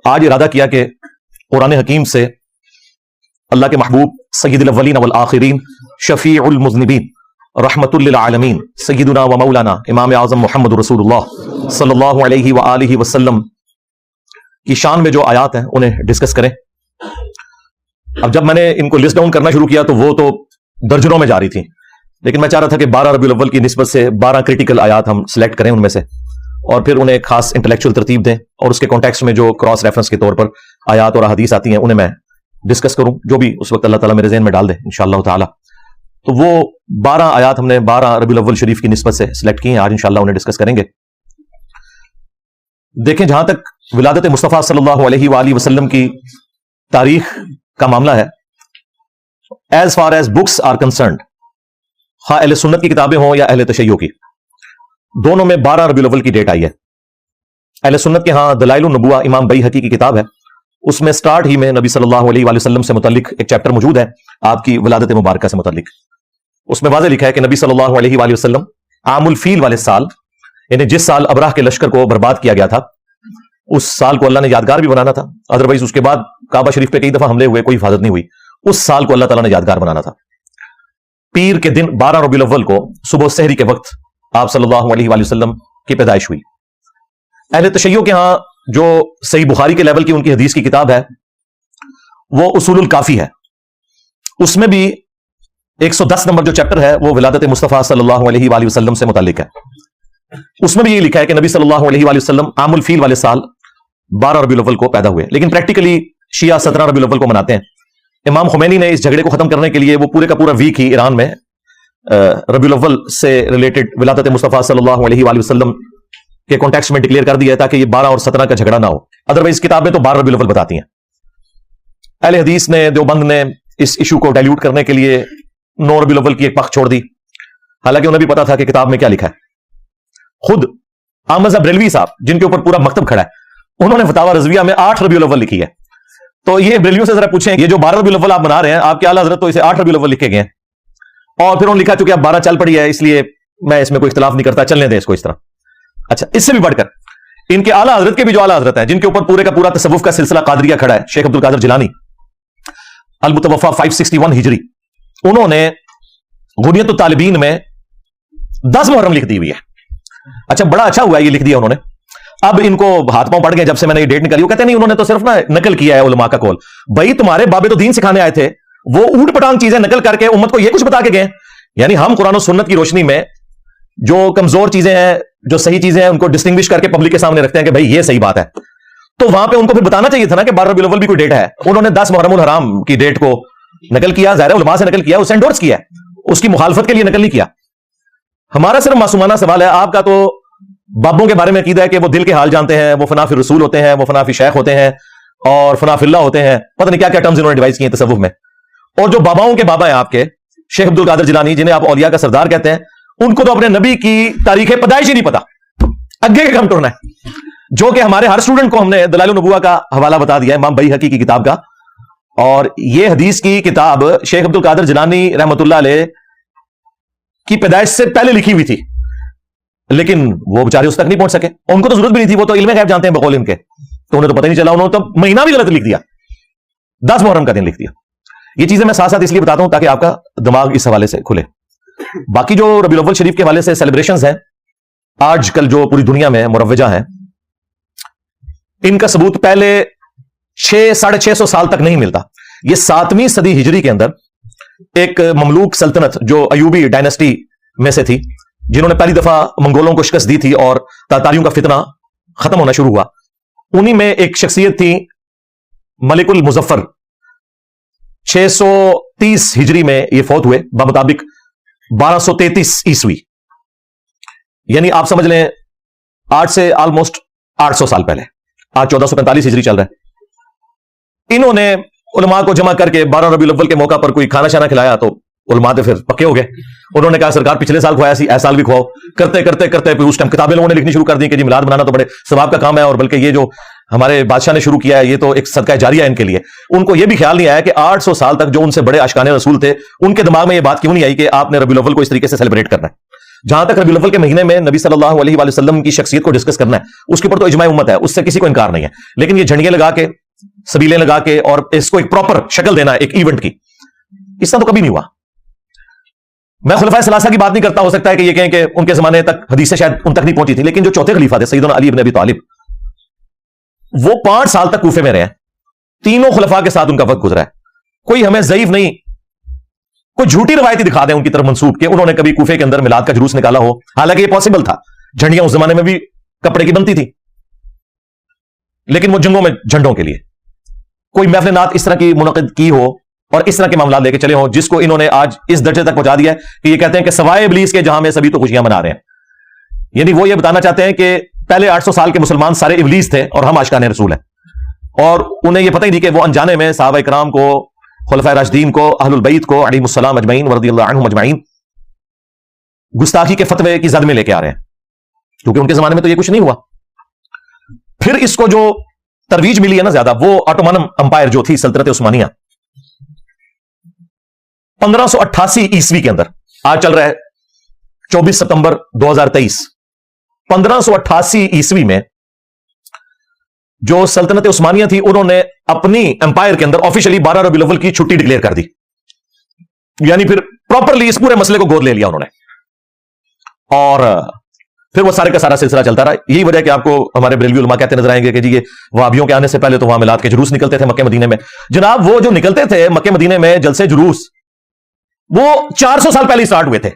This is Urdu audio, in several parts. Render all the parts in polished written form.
آج ارادہ کیا کہ قرآن حکیم سے اللہ کے محبوب سید الاولین والآخرین شفیع المذنبین رحمت للعالمین سیدنا و مولانا امام اعظم محمد رسول اللہ صلی اللہ علیہ وآلہ وسلم کی شان میں جو آیات ہیں انہیں ڈسکس کریں. اب جب میں نے ان کو لسٹ ڈاؤن کرنا شروع کیا تو وہ تو درجنوں میں جا رہی تھیں، لیکن میں چاہ رہا تھا کہ 12 ربیع الاول کی نسبت سے 12 کریٹیکل آیات ہم سلیکٹ کریں ان میں سے، اور پھر انہیں ایک خاص انٹلیکچوئل ترتیب دیں، اور اس کے کانٹیکسٹ میں جو کراس ریفرنس کے طور پر آیات اور احادیث آتی ہیں انہیں میں ڈسکس کروں، جو بھی اس وقت اللہ تعالیٰ میرے ذہن میں ڈال دے انشاءاللہ تعالی. تو وہ 12 آیات ہم نے 12 ربیع الاول شریف کی نسبت سے سلیکٹ کی ہیں، آج انشاءاللہ انہیں ڈسکس کریں گے. دیکھیں، جہاں تک ولادت مصطفیٰ صلی اللہ علیہ وآلہ وسلم کی تاریخ کا معاملہ ہے، as far as books are concerned, خواہ اہل سنت کی کتابیں ہوں یا اہل تشیع کی، دونوں میں 12 ربیع الاول کی ڈیٹ آئی ہے. اہل سنت کے ہاں دلائل النبوہ امام بیہقی کی کتاب ہے، اس میں سٹارٹ ہی میں نبی صلی اللہ علیہ وآلہ وسلم سے متعلق ایک چیپٹر موجود ہے آپ کی ولادت مبارکہ سے متعلق. اس میں واضح لکھا ہے کہ نبی صلی اللہ علیہ وآلہ وسلم عام الفیل والے سال، یعنی جس سال ابراہ کے لشکر کو برباد کیا گیا تھا، اس سال کو اللہ نے یادگار بھی بنانا تھا. ادروائز اس کے بعد کعبہ شریف پہ کئی دفعہ حملے ہوئے، کوئی حفاظت نہیں ہوئی. اس سال کو اللہ تعالیٰ نے یادگار بنانا تھا. پیر کے دن 12 ربیع الاول کو صبح سحری کے وقت آپ صلی اللہ علیہ وآلہ وسلم کی پیدائش ہوئی. اہل تشیع کے ہاں جو صحیح بخاری کے لیول کی ان کی حدیث کی کتاب ہے وہ اصول الکافی ہے، اس میں بھی 110 نمبر جو چیپٹر ہے وہ ولادت مصطفیٰ صلی اللہ علیہ وآلہ وسلم سے متعلق ہے. اس میں بھی یہ لکھا ہے کہ نبی صلی اللہ علیہ وآلہ وسلم عام الفیل والے سال 12 ربیع الاول کو پیدا ہوئے، لیکن پریکٹیکلی شیعہ 17 ربیع الاول کو مناتے ہیں. امام خمینی نے اس جھگڑے کو ختم کرنے کے لیے وہ پورے کا پورا ویک ہی ایران میں ربیع الاول سے ریلیٹڈ ولادت مصطفیٰ صلی اللہ علیہ وآلہ وسلم کے کانٹیکسٹ میں ڈکلیئر کر دیا ہے تاکہ یہ 12 اور 17 کا جھگڑا نہ ہو. ادروائز کتابیں تو 12 ربیع الاول بتاتی ہیں. اہل حدیث نے، دیوبند نے اس ایشو کو ڈائلیوٹ کرنے کے لیے 9 ربیع الاول کی ایک پخ چھوڑ دی، حالانکہ انہیں بھی پتا تھا کہ کتاب میں کیا لکھا ہے. خود احمد بریلوی صاحب جن کے اوپر پورا مکتب کھڑا ہے، انہوں نے فتاوی رضویہ میں 8 ربیع الاول لکھی ہے. تو یہ بریلویوں سے ذرا پوچھیں، یہ جو 12 ربیع الاول آپ بنا رہے ہیں، آپ کے اعلیٰ حضرت تو اسے 8 ربیع الاول لکھے گئے ہیں، اور پھر انہوں نے لکھا چونکہ اب 12 چل پڑی ہے اس لیے میں اس میں کوئی اختلاف نہیں کرتا، چلنے دیں اس کو اس طرح. اچھا، اس سے بھی بڑھ کر ان کے اعلیٰ حضرت کے بھی جو اعلیٰ حضرت ہیں، جن کے اوپر پورے کا پورا تصوف کا سلسلہ قادریہ کھڑا ہے، شیخ عبد القادر جیلانی المتوفی 561 ہجری، انہوں نے غنیت الطالبین میں 10 محرم لکھ دی ہوئی ہے. اچھا، بڑا اچھا ہوا یہ لکھ دیا انہوں نے. اب ان کو ہاتھ پاؤں پڑ گئے جب سے میں نے یہ ڈیٹ نکالی. وہ کہتے نہیں، انہوں نے تو صرف نا نقل کیا ہے علماء کا قول. بھائی تمہارے بابے تو دین سکھانے آئے تھے، وہ اوٹ پٹانگ چیزیں نقل کر کے امت کو یہ کچھ بتا کے گئے. یعنی ہم قرآن و سنت کی روشنی میں جو کمزور چیزیں ہیں، جو صحیح چیزیں ہیں، ان کو ڈسٹنگوش کر کے پبلک کے سامنے رکھتے ہیں کہ بھائی یہ صحیح بات ہے. تو وہاں پہ ان کو پھر بتانا چاہیے تھا نا کہ 12 ربیع الاول بھی کوئی ڈیٹ ہے. انہوں نے 10 محرم الحرام کی ڈیٹ کو نقل کیا، ظاہر علماء سے نقل کیا، اسے انڈورس کیا ہے، اس کی مخالفت کے لیے نقل نہیں کیا. ہمارا صرف معصومانہ سوال ہے، آپ کا تو بابوں کے بارے میں عقیدہ ہے کہ وہ دل کے حال جانتے ہیں، وہ فنا فی رسول ہوتے ہیں، وہ فنا فی شیخ ہوتے ہیں، اور فنا فی اللہ ہوتے ہیں، پتہ نہیں کیا کیا ٹرمز انہوں نے ڈیوائز کیے ہیں تصوف میں. اور جو باباؤں کے بابا ہیں آپ کے، شیخ عبد القادر جیلانی جنہیں آپ اولیاء کا سردار کہتے ہیں، ان کو تو اپنے نبی کی تاریخ پیدائش ہی نہیں پتا، اگے کے کم ٹورنا ہے. جو کہ ہمارے ہر اسٹوڈنٹ کو ہم نے دلائل النبوہ کا حوالہ بتا دیا ہے امام بیہقی کی کتاب کا. اور یہ حدیث کی کتاب شیخ عبد القادر جیلانی رحمۃ اللہ علیہ کی پیدائش سے پہلے لکھی ہوئی تھی، لیکن وہ بیچارے اس تک نہیں پہنچ سکے. ان کو تو ضرورت بھی نہیں تھی، وہ تو علم غیب جانتے ہیں بقول ان کے، تو انہیں تو پتہ نہیں چلا. انہوں نے تو مہینہ بھی غلط لکھ دیا، 10 محرم کا دن لکھ دیا. یہ چیزیں میں ساتھ ساتھ اس لیے بتاتا ہوں تاکہ آپ کا دماغ اس حوالے سے کھلے. باقی جو ربیع الاول شریف کے حوالے سے سیلیبریشنز ہیں آج کل جو پوری دنیا میں مروجہ ہیں، ان کا ثبوت پہلے 600-650 سال تک نہیں ملتا. یہ 7ویں صدی ہجری کے اندر ایک مملوک سلطنت جو ایوبی ڈائنسٹی میں سے تھی، جنہوں نے پہلی دفعہ منگولوں کو شکست دی تھی اور تاتاریوں کا فتنہ ختم ہونا شروع ہوا، انہی میں ایک شخصیت تھی ملک المظفر. 630 ہجری میں یہ فوت ہوئے بمطابق 1233 عیسوی، یعنی آپ سمجھ لیں آج سے آلموسٹ 800 سال پہلے. آج 1445 ہجری چل رہا ہے. انہوں نے علماء کو جمع کر کے 12 ربیع الاول کے موقع پر کوئی کھانا شانا کھلایا تو علماء تو پھر پکے ہو گئے. انہوں نے کہا سرکار پچھلے سال کھوایا سی، اس سال بھی کھواؤ. کرتے کرتے کرتے پھر اس ٹائم کتابیں لوگوں نے لکھنی شروع کر دی کہ جی میلاد بنانا تو بڑے ثواب کا کام ہے، اور بلکہ یہ جو ہمارے بادشاہ نے شروع کیا ہے یہ تو ایک صدقہ جاریہ ہے ان کے لیے. ان کو یہ بھی خیال نہیں آیا کہ 800 سال تک جو ان سے بڑے عاشقان رسول تھے ان کے دماغ میں یہ بات کیوں نہیں آئی کہ آپ نے ربیع الاول کو اس طریقے سے سیلیبریٹ کرنا ہے. جہاں تک ربیع الاول کے مہینے میں نبی صلی اللہ علیہ وآلہ وسلم کی شخصیت کو ڈسکس کرنا ہے، اس کے اوپر تو اجماع امت ہے، اس سے کسی کو انکار نہیں ہے. لیکن یہ جھنڈیاں لگا کے، سبیلیں لگا کے، اور اس کو ایک پراپر شکل دینا ایک ایونٹ کی، اس طرح تو کبھی نہیں ہوا. میں خلفائے ثلاثہ کی بات نہیں کرتا، ہو سکتا ہے کہ یہ کہیں کہ ان کے زمانے تک حدیثیں شاید ان تک نہیں پہنچی تھی، لیکن جو چوتھے خلیفہ تھے سیدنا علی بن ابی طالب، وہ 5 سال تک کوفے میں رہے ہیں. تینوں خلفاء کے ساتھ ان کا وقت گزرا ہے. کوئی ہمیں ضعیف نہیں، کوئی جھوٹی روایتی دکھا دیں ان کی طرف منسوب کہ انہوں نے کبھی کوفے کے اندر میلاد کا جلوس نکالا ہو، حالانکہ یہ پاسبل تھا. جھنڈیاں اس زمانے میں بھی کپڑے کی بنتی تھی، لیکن وہ جنگوں میں جھنڈوں کے لیے. کوئی محفل نعت اس طرح کی منعقد کی ہو اور اس طرح کے معاملات لے کے چلے ہوں جس کو انہوں نے آج اس درجے تک پہنچا دیا ہے کہ یہ کہتے ہیں کہ سوائے ابلیس کے جہاں میں سبھی تو خوشیاں منا رہے ہیں. یعنی وہ یہ بتانا چاہتے ہیں کہ پہلے 800 سال کے مسلمان سارے ابلیس تھے اور ہم عاشقان رسول ہیں، اور انہیں یہ پتہ ہی نہیں کہ وہ انجانے میں صحابہ کرام کو، خلفائے راشدین کو، اہل البیت کو علیہم السلام اجمعین ورضی اللہ عنہم اجمعین گستاخی کے فتوے کی زد میں لے کے آ رہے ہیں، کیونکہ ان کے زمانے میں تو یہ کچھ نہیں ہوا. پھر اس کو جو ترویج ملی ہے نا زیادہ، وہ آٹومان امپائر جو تھی سلطنت عثمانیہ، 1588 عیسوی کے اندر، آج چل رہا ہے 24 ستمبر 2023، 1588 عیسوی میں جو سلطنت عثمانیہ تھی، انہوں نے اپنی امپائر کے اندر آفیشلی 12 ربیع الاول کی چھٹی ڈکلیئر کر دی. یعنی پھر پراپرلی اس پورے مسئلے کو گود لے لیا انہوں نے، اور پھر وہ سارے کا سارا سلسلہ چلتا رہا. یہی وجہ ہے کہ آپ کو ہمارے بریلوی علماء کہتے نظر آئیں گے کہ جی یہ وہابیوں کے آنے سے پہلے تو وہاں میلاد کے جلوس نکلتے تھے مکہ مدینے میں. جناب وہ جو نکلتے تھے مکہ مدینے میں جلسے جلوس، وہ 400 سال پہلے سٹارٹ ہوئے تھے،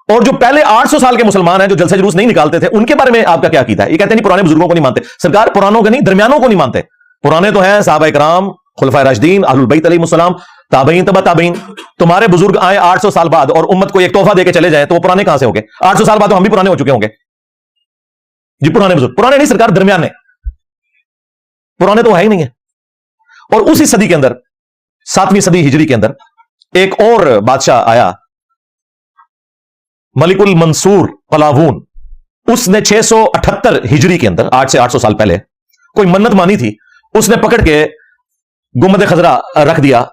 اور جو پہلے 800 سال کے مسلمان ہیں جو جلسے جلوس نہیں نکالتے تھے، ان کے بارے میں آپ کا کیا عقیدہ ہے؟ یہ کہتے ہیں پرانے بزرگوں کو نہیں مانتے. سرکار پرانوں کے نہیں، درمیانوں کو نہیں مانتے. پرانے تو ہیں صحابہ کرام، خلفائے راشدین، اہل البیت علیہم السلام، تابعین تبع تابعین. تمہارے بزرگ آئے 800 سال بعد اور امت کو ایک تحفہ دے کے چلے جائیں تو وہ پرانے کہاں سے ہو گئے؟ 800 سال بعد تو ہم بھی پرانے ہو چکے ہوں گے. جی پرانے بزرگ، پرانے نہیں سرکار، درمیانے، پرانے تو ہے ہی نہیں ہے. اور اسی صدی کے اندر، 7ویں صدی ہجری کے اندر، ایک اور بادشاہ آیا، ملک المنصور قلاوون. اس نے 678 ہجری کے اندر، 8 سے 800 سال پہلے، کوئی منت مانی تھی، اس نے پکڑ کے گنبد خضرا رکھ دیا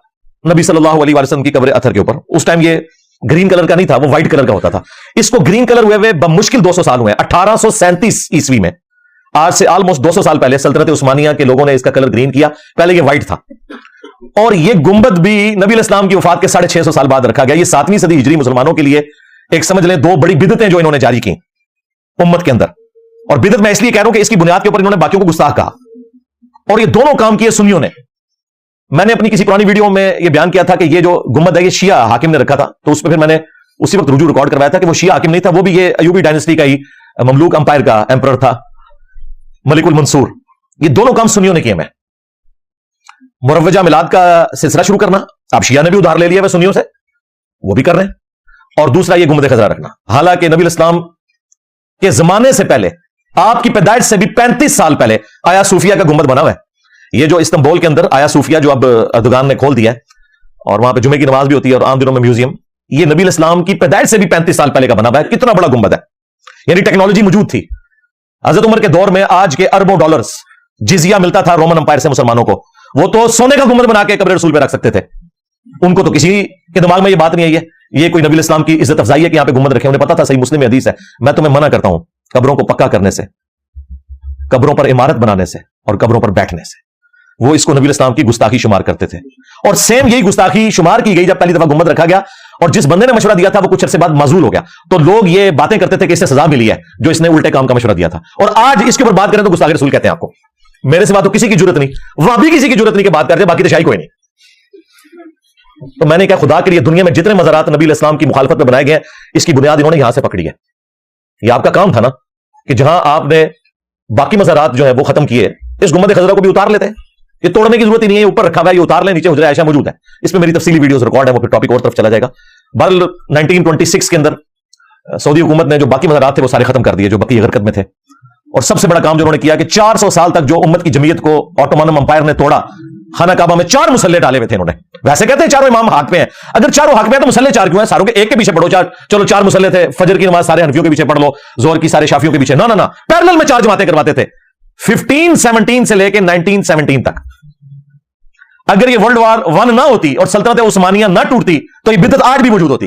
نبی صلی اللہ علیہ وسلم کی قبر اثر کے اوپر. اس ٹائم یہ گرین کلر کا نہیں تھا، وہ وائٹ کلر کا ہوتا تھا. اس کو گرین کلر ہوئے بمشکل 200 سال ہوئے. 1837 عیسوی میں، آج سے آلموسٹ 200 سال پہلے، سلطنت عثمانیہ کے لوگوں نے اس کا کلر گرین کیا. پہلے یہ وائٹ تھا، اور یہ گنبد بھی نبی علیہ السلام کی وفات کے 650 سال بعد رکھا گیا. یہ 7ویں صدی ہجری مسلمانوں کے لیے ایک سمجھ لیں 2 بڑی بدعتیں جو انہوں نے جاری کی امت کے اندر. اور بدعت میں اس لیے کہہ رہا ہوں کہ اس کی بنیاد کے اوپر انہوں نے باقیوں کو گستاخ کہا، اور یہ دونوں کام کیے سنیوں نے. میں نے اپنی کسی پرانی ویڈیو میں یہ بیان کیا تھا کہ یہ جو گنبد ہے یہ شیعہ حاکم نے رکھا تھا، تو اس پہ پھر میں نے اسی وقت رجوع ریکارڈ کروایا تھا کہ وہ شیعہ حاکم نہیں تھا، وہ بھی یہ ایوبی ڈائنسٹی کا ہی مملوک امپائر کا ایمپرر تھا، ملک المنصور. یہ دونوں کام سنیوں نے کیے. میں مروجہ میلاد کا سلسلہ شروع کرنا، آپ شیعہ نے بھی ادھار لے لیا ہے سنیوں سے، وہ بھی کر رہے ہیں. اور دوسرا یہ گنبد خضرا رکھنا، حالانکہ نبی الاسلام کے زمانے سے پہلے، آپ کی پیدائش سے بھی 35 سال پہلے آیا صوفیہ کا گنبد بنا ہوا ہے. یہ جو استنبول کے اندر آیا صوفیہ جو اب اردگان نے کھول دیا ہے، اور وہاں پہ جمعے کی نماز بھی ہوتی ہے اور عام دنوں میں میوزیم، یہ نبی الاسلام کی پیدائش سے بھی 35 سال پہلے کا بنا ہوا ہے. کتنا بڑا گنبد ہے! یعنی ٹیکنالوجی موجود تھی. حضرت عمر کے دور میں آج کے اربوں ڈالرز جزیہ ملتا تھا رومن امپائر سے مسلمانوں کو، وہ تو سونے کا گنبد بنا کے قبر رسول پہ رکھ سکتے تھے. ان کو تو کسی کے دماغ میں یہ بات نہیں آئی ہے یہ کوئی نبی الاسلام کی عزت افزائی ہے کہ یہاں پہ گنبد رکھے. انہیں پتا تھا، صحیح مسلم میں حدیث ہے. میں تمہیں منع کرتا ہوں قبروں کو پکا کرنے سے، قبروں پر عمارت بنانے سے، اور قبروں پر بیٹھنے سے. وہ اس کو نبی الاسلام کی گستاخی شمار کرتے تھے، اور سیم یہی گستاخی شمار کی گئی جب پہلی دفعہ گنبد رکھا گیا. اور جس بندے نے مشورہ دیا تھا وہ کچھ عرصے بعد معزول ہو گیا، تو لوگ یہ باتیں کرتے تھے کہ اس سے سزا ملی ہے جو اس نے الٹے کام کا مشورہ دیا تھا. اور آج اس کے اوپر بات کریں تو گستاخی رسول کہتے ہیں آپ کو. میرے سوا تو کسی کی ضرورت نہیں، وہ بھی کسی کی ضرورت نہیں کہ بات کرتے، باقی تو شاہی کوئی نہیں. تو میں نے کہا خدا کے لیے دنیا میں جتنے مزارات نبی الاسلام کی مخالفت میں بنائے گئے، اس کی بنیاد انہوں نے یہاں سے پکڑی ہے. یہ آپ کا کام تھا نا کہ جہاں آپ نے باقی مزارات جو ہے وہ ختم کیے، اس گنبد خضرا کو بھی اتار لیتے. یہ توڑنے کی ضرورت ہی نہیں ہے، اوپر رکھا ہوا ہے، یہ اتار لیں. نیچے حجرہ عائشہ موجود ہے، اس میں میری تفصیلی ویڈیوز ریکارڈ ہے، وہ پھر ٹاپک اور طرف چلا جائے گا. بہرحال 1926 کے اندر سعودی حکومت نے جو باقی مزارات تھے وہ سارے ختم کر دیے جو بقیہ غرقت میں تھے. اور سب سے بڑا کام جو انہوں نے کیا کہ 400 سال تک جو امت کی جمعیت کو آٹومانم امپائر نے توڑا، خانہ کعبہ میں 4 مسلح ڈالے ہوئے تھے انہوں نے. ویسے کہتے ہیں چاروں امام حق پہ ہیں، اگر چاروں حق پہ ہیں تو مسلح 4 کیوں ہیں؟ ساروں کے ایک کے پیچھے پڑھو. چلو 4 مسلح تھے، فجر کی نماز سارے حنفیوں کے پیچھے پڑھ لو، ظہر کی سارے شافیوں کے پیچھے. نہ پیرلل میں 4 جماعتیں کرواتے تھے 1517 سے لے کے 1917 تک. اگر یہ ورلڈ وار 1 نہ ہوتی اور سلطنت عثمانیہ نہ ٹوٹتی تو یہ بدعت آج بھی موجود ہوتی.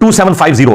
2750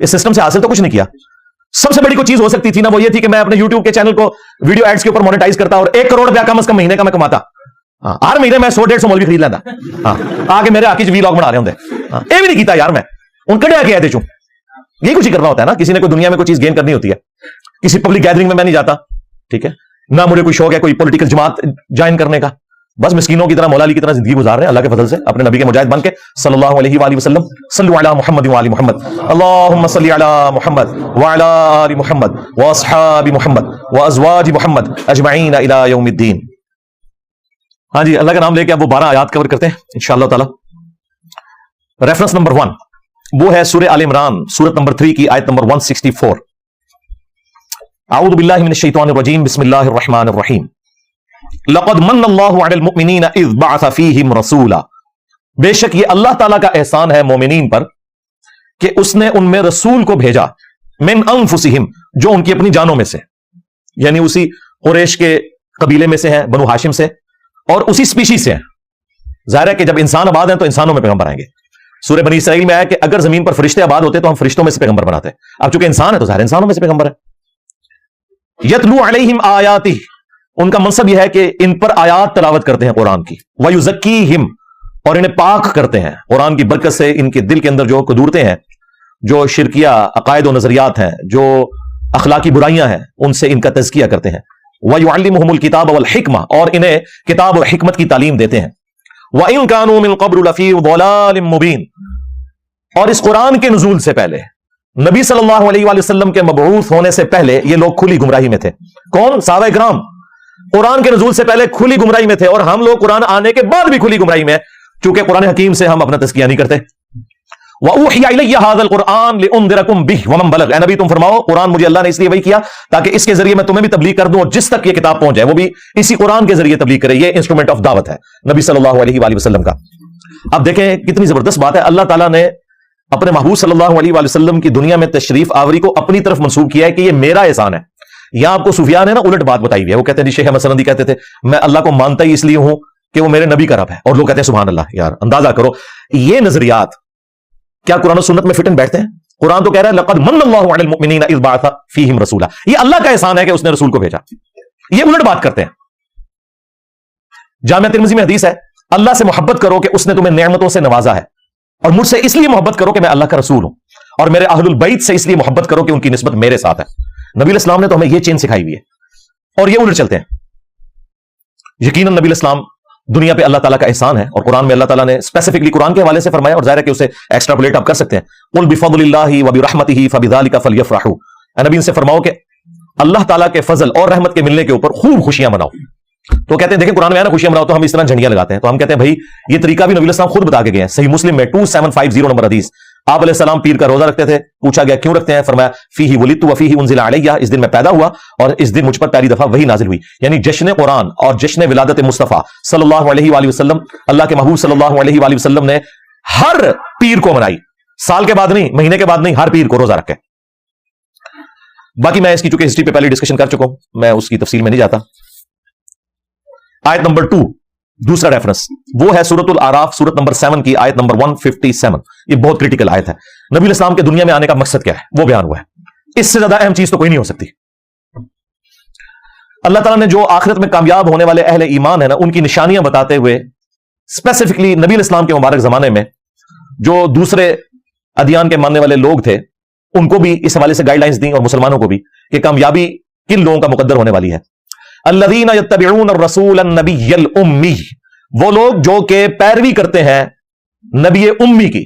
اس سسٹم سے حاصل تو کچھ نہیں کیا. سب سے بڑی کوئی چیز ہو سکتی تھی نا, وہ یہ تھی کہ میں اپنے یوٹیوب کے چینل کو ویڈیو ایڈز کے اوپر مونیٹائز کرتا اور 1 کروڑ روپیہ کم از کم مہینے کا میں کماتا. ہر مہینے میں 100-150 مولوی خرید لینا, آگے میرے آکی وی لاگ بنا رہے ہوں. یہ بھی نہیں کیتا یار, میں ان کڑیا کیا ہے چوں, یہی کچھ ہی کرنا ہوتا ہے نا. کسی نے کوئی دنیا میں کوئی چیز گین کرنی ہوتی ہے. کسی پبلک گیدرنگ میں نہیں جاتا, ٹھیک ہے, نہ مجھے کوئی شوق ہے کوئی پولیٹیکل جماعت جوائن کرنے کا. بس مسکینوں کی طرح, مولا علی کی طرح زندگی گزار رہے ہیں اللہ کے فضل سے, اپنے نبی کے مجاہد بن کے صلی اللہ علیہ وآلہ وسلم. صلوا علی محمد وآل محمد, اللہم صلی علی محمد وعلی آل محمد واصحاب محمد وازواج محمد اجمعین الی یوم الدین. ہاں جی, اللہ کا نام لے کے اب وہ 12 آیات کور کرتے ہیں انشاءاللہ تعالی. ریفرنس نمبر 1 وہ ہے سورہ آل عمران سورت نمبر 3 کی آیت نمبر 164. اعوذ باللہ من الشیطان الرجیم, بسم اللہ الرحمن الرحیم. لقد من اللہ علی المؤمنین اذ بعث فیہم رسولا, بے شک یہ اللہ تعالیٰ کا احسان ہے مومنین پر کہ اس نے ان میں رسول کو بھیجا, من انفسہم, جو ان کی اپنی جانوں میں سے, یعنی اسی قریش کے قبیلے میں سے ہیں, بنو ہاشم سے, اور اسی سپیشی سے ہیں. ظاہر ہے کہ جب انسان آباد ہیں تو انسانوں میں پیغمبر آئیں گے. سورہ بنی اسرائیل میں آیا کہ اگر زمین پر فرشتے آباد ہوتے تو ہم فرشتوں میں سے پیغمبر بناتے. اب چونکہ انسان ہے تو ظاہر انسانوں میں سے پیغمبر ہے. یتلو علیہم آیاتہ, ان کا منصب یہ ہے کہ ان پر آیات تلاوت کرتے ہیں قرآن کی. وَيُزَكِّيهِمْ, اور انہیں پاک کرتے ہیں قرآن کی برکت سے. ان کے دل کے اندر جو قدورتیں ہیں, جو شرکیہ عقائد و نظریات ہیں, جو اخلاقی برائیاں ہیں, ان سے ان کا تزکیہ کرتے ہیں. وَيُعَلِّمُهُمُ الْكِتَابَ وَالْحِكْمَةَ, اور انہیں کتاب اور حکمت کی تعلیم دیتے ہیں. وَإِن كَانُوا مِن قَبْلُ لَفِي ضَلَالٍ مُبِينٍ, اور اس قرآن کے نزول سے پہلے, نبی صلی اللہ علیہ وآلہ وسلم کے مبعوث ہونے سے پہلے یہ لوگ کھلی گمراہی میں تھے. کون؟ صحابہ کرام. قرآن کے نزول سے پہلے کھلی گمراہی میں تھے, اور ہم لوگ قرآن آنے کے بعد بھی کھلی گمراہی میں, چونکہ قرآن حکیم سے ہم اپنا تزکیہ نہیں کرتے. وَأُوحِيَ إِلَيَّ هَذَا الْقُرْآنُ لِأُنذِرَكُم بِهِ وَمَن بَلَغَ, اے نبی تم فرماؤ قرآن مجھے اللہ نے اس لیے وحی کیا تاکہ اس کے ذریعے میں تمہیں بھی تبلیغ کر دوں, اور جس تک یہ کتاب پہنچ جائے وہ بھی اسی قرآن کے ذریعے تبلیغ کرے. یہ انسٹرومنٹ آف دعوت ہے نبی صلی اللہ علیہ وآلہ وسلم کا. اب دیکھیں کتنی زبردست بات ہے. اللہ تعالیٰ نے اپنے محبوب صلی اللہ علیہ وآلہ وسلم کی دنیا میں تشریف آوری کو اپنی طرف منسوب کیا ہے کہ یہ میرا احسان ہے. یہاں آپ کو صوفیاء نے نا الٹ بات بتائی ہوئی ہے. وہ کہتے ہیں شیخ احمد سندی کہتے تھے میں اللہ کو مانتا ہی اس لیے ہوں کہ وہ میرے نبی کا رب ہے, اور لوگ کہتے ہیں سبحان اللہ. یار اندازہ کرو یہ نظریات کیا قرآن و سنت میں فٹ اینڈ بیٹھتے ہیں؟ قرآن تو کہہ رہا ہے لقد من اللہ علی المؤمنین اذ بعث فیہم رسولا, یہ اللہ کا احسان ہے کہ اس نے رسول کو بھیجا. یہ الٹ بات کرتے ہیں. جامعہ ترمذی میں حدیث ہے اللہ سے محبت کرو کہ اس نے تمہیں نعمتوں سے نوازا ہے, اور مجھ سے اس لیے محبت کرو کہ میں اللہ کا رسول ہوں, اور میرے اہل البیت سے اس لیے محبت کرو کہ ان کی نسبت میرے ساتھ ہے. نبی علیہ السلام نے تو ہمیں یہ چین سکھائی ہوئی ہے, اور یہ الٹ چلتے ہیں. یقیناً نبی علیہ السلام دنیا پہ اللہ تعالیٰ کا احسان ہے, اور قرآن میں اللہ تعالیٰ نے اسپیسیفکلی قرآن کے حوالے سے فرمایا, اور ظاہر ہے کہ اسے ایکسٹراپولیٹ آپ کر سکتے ہیں. قل بفضل اللہ وبرحمتہ فبذلک فلیفرحوا, اے نبی ان سے فرماؤ کہ اللہ تعالیٰ کے فضل اور رحمت کے ملنے کے اوپر خوب خوشیاں مناؤ. تو کہتے ہیں دیکھیں قرآن میں آیا نا خوشیاں مناؤ, تو ہم اس طرح جھنڈیاں لگاتے ہیں. تو ہم کہتے ہیں بھائی یہ طریقہ بھی نبی علیہ السلام خود بتا کے گئے ہیں. صحیح مسلم میں 2750 نمبر حدیث, آپ علیہ السلام پیر کا روزہ رکھتے تھے. پوچھا گیا کیوں رکھتے ہیں؟ فرمایا فیہ ولدت وفیہ انزل علیہ, اس دن میں پیدا ہوا اور اس دن مجھ پر پہلی دفعہ وحی نازل ہوئی. یعنی جشن قرآن اور جشن ولادت مصطفیٰ صلی اللہ علیہ وآلہ وسلم, اللہ کے محبوب صلی اللہ علیہ وآلہ وسلم نے ہر پیر کو منائی, سال کے بعد نہیں, مہینے کے بعد نہیں, ہر پیر کو روزہ رکھے. باقی میں اس کی چونکہ ہسٹری پہ پہلے ڈسکشن کر چکا ہوں, میں اس کی تفصیل میں نہیں جاتا. آیت نمبر 2 دوسرا ریفرنس وہ ہے سورۃ الاعراف سورت نمبر 7 کی آیت نمبر 157. یہ بہت کریٹیکل آیت ہے. نبی علیہ السلام کے دنیا میں آنے کا مقصد کیا ہے وہ بیان ہوا ہے. اس سے زیادہ اہم چیز تو کوئی نہیں ہو سکتی. اللہ تعالیٰ نے جو آخرت میں کامیاب ہونے والے اہل ایمان ہیں نا, ان کی نشانیاں بتاتے ہوئے اسپیسیفکلی نبی علیہ السلام کے مبارک زمانے میں جو دوسرے ادیان کے ماننے والے لوگ تھے ان کو بھی اس حوالے سے گائیڈ لائنز دیں, اور مسلمانوں کو بھی, کہ کامیابی کن لوگوں کا مقدر ہونے والی ہے. الذین یتبعون الرسول النبی الامی, وہ لوگ جو کہ پیروی کرتے ہیں نبی امی کی.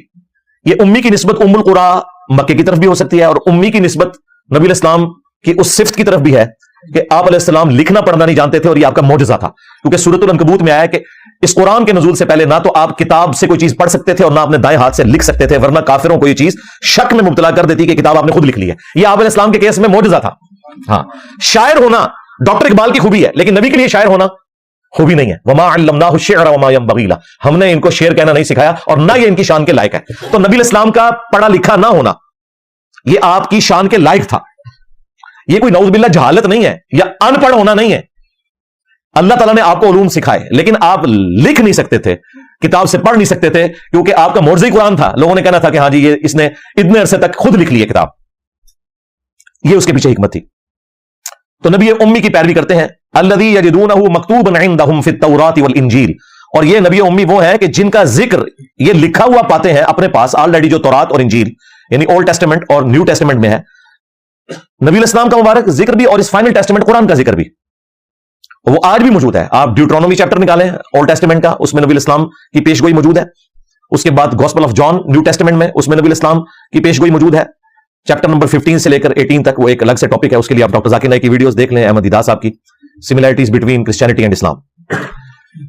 یہ امی کی نسبت ام القرا مکے کی طرف بھی ہو سکتی ہے, اور امی کی نسبت نبی علیہ السلام کی اس صفت کی طرف بھی ہے کہ آپ علیہ السلام لکھنا پڑھنا نہیں جانتے تھے, اور یہ آپ کا معجزہ تھا. کیونکہ سورۃ العنکبوت میں آیا کہ اس قرآن کے نزول سے پہلے نہ تو آپ کتاب سے کوئی چیز پڑھ سکتے تھے اور نہ اپنے دائیں ہاتھ سے لکھ سکتے تھے, ورنہ کافروں کو یہ چیز شک میں مبتلا کر دیتی کہ کتاب آپ نے خود لکھ لی ہے. یہ آپ علیہ السلام کے کیس میں معجزہ تھا. ہاں, شاعر ہونا ڈاکٹر اقبال کی خوبی ہے, لیکن نبی کے لیے شاعر ہونا خوبی نہیں ہے. وما علمناہ الشعر وما ينبغي له, ہم نے ان کو شعر کہنا نہیں سکھایا, اور نہ یہ ان کی شان کے لائق ہے. تو نبی علیہ السلام کا پڑھا لکھا نہ ہونا یہ آپ کی شان کے لائق تھا. یہ کوئی نعوذ باللہ جہالت نہیں ہے یا ان پڑھ ہونا نہیں ہے. اللہ تعالیٰ نے آپ کو علوم سکھائے, لیکن آپ لکھ نہیں سکتے تھے. کتاب سے پڑھ نہیں سکتے تھے کیونکہ آپ کا معجزہ قرآن تھا. لوگوں نے کہنا تھا کہ ہاں جی یہ اس نے اتنے عرصے تک خود لکھ لی ہے کتاب. یہ اس کے پیچھے حکمت تھی. تو نبی امی کی پیروی کرتے ہیں. الذی یجدونہ مکتوبا عندہم فی التوراۃ والانجیل, اور یہ نبی امی وہ ہیں کہ جن کا ذکر یہ لکھا ہوا پاتے ہیں اپنے پاس آلریڈی, جو تورات اور انجیل یعنی اولڈ ٹیسٹمنٹ اور نیو ٹیسٹمنٹ میں ہے. نبی علیہ السلام کا مبارک ذکر بھی اور اس فائنل ٹیسٹمنٹ قرآن کا ذکر بھی وہ آج بھی موجود ہے. آپ ڈیوٹرونومی چیپٹر نکالیں اولڈ ٹیسٹمنٹ کا, اس میں نبی علیہ السلام کی پیش گوئی موجود ہے. اس کے بعد gospel of John New Testament میں, اس میں نبی علیہ السلام کی پیش گوئی موجود ہے. چیپٹر نمبر 15 سے لے کر 18 تک وہ ایک الگ سے ٹاپک ہے, اس کے لیے آپ ڈاکٹر ذاکر نائک کی ویڈیوز دیکھ لیں, احمد دیدہ صاحب کی, سملیرٹیز بٹوین کرسچینٹی اینڈ اسلام.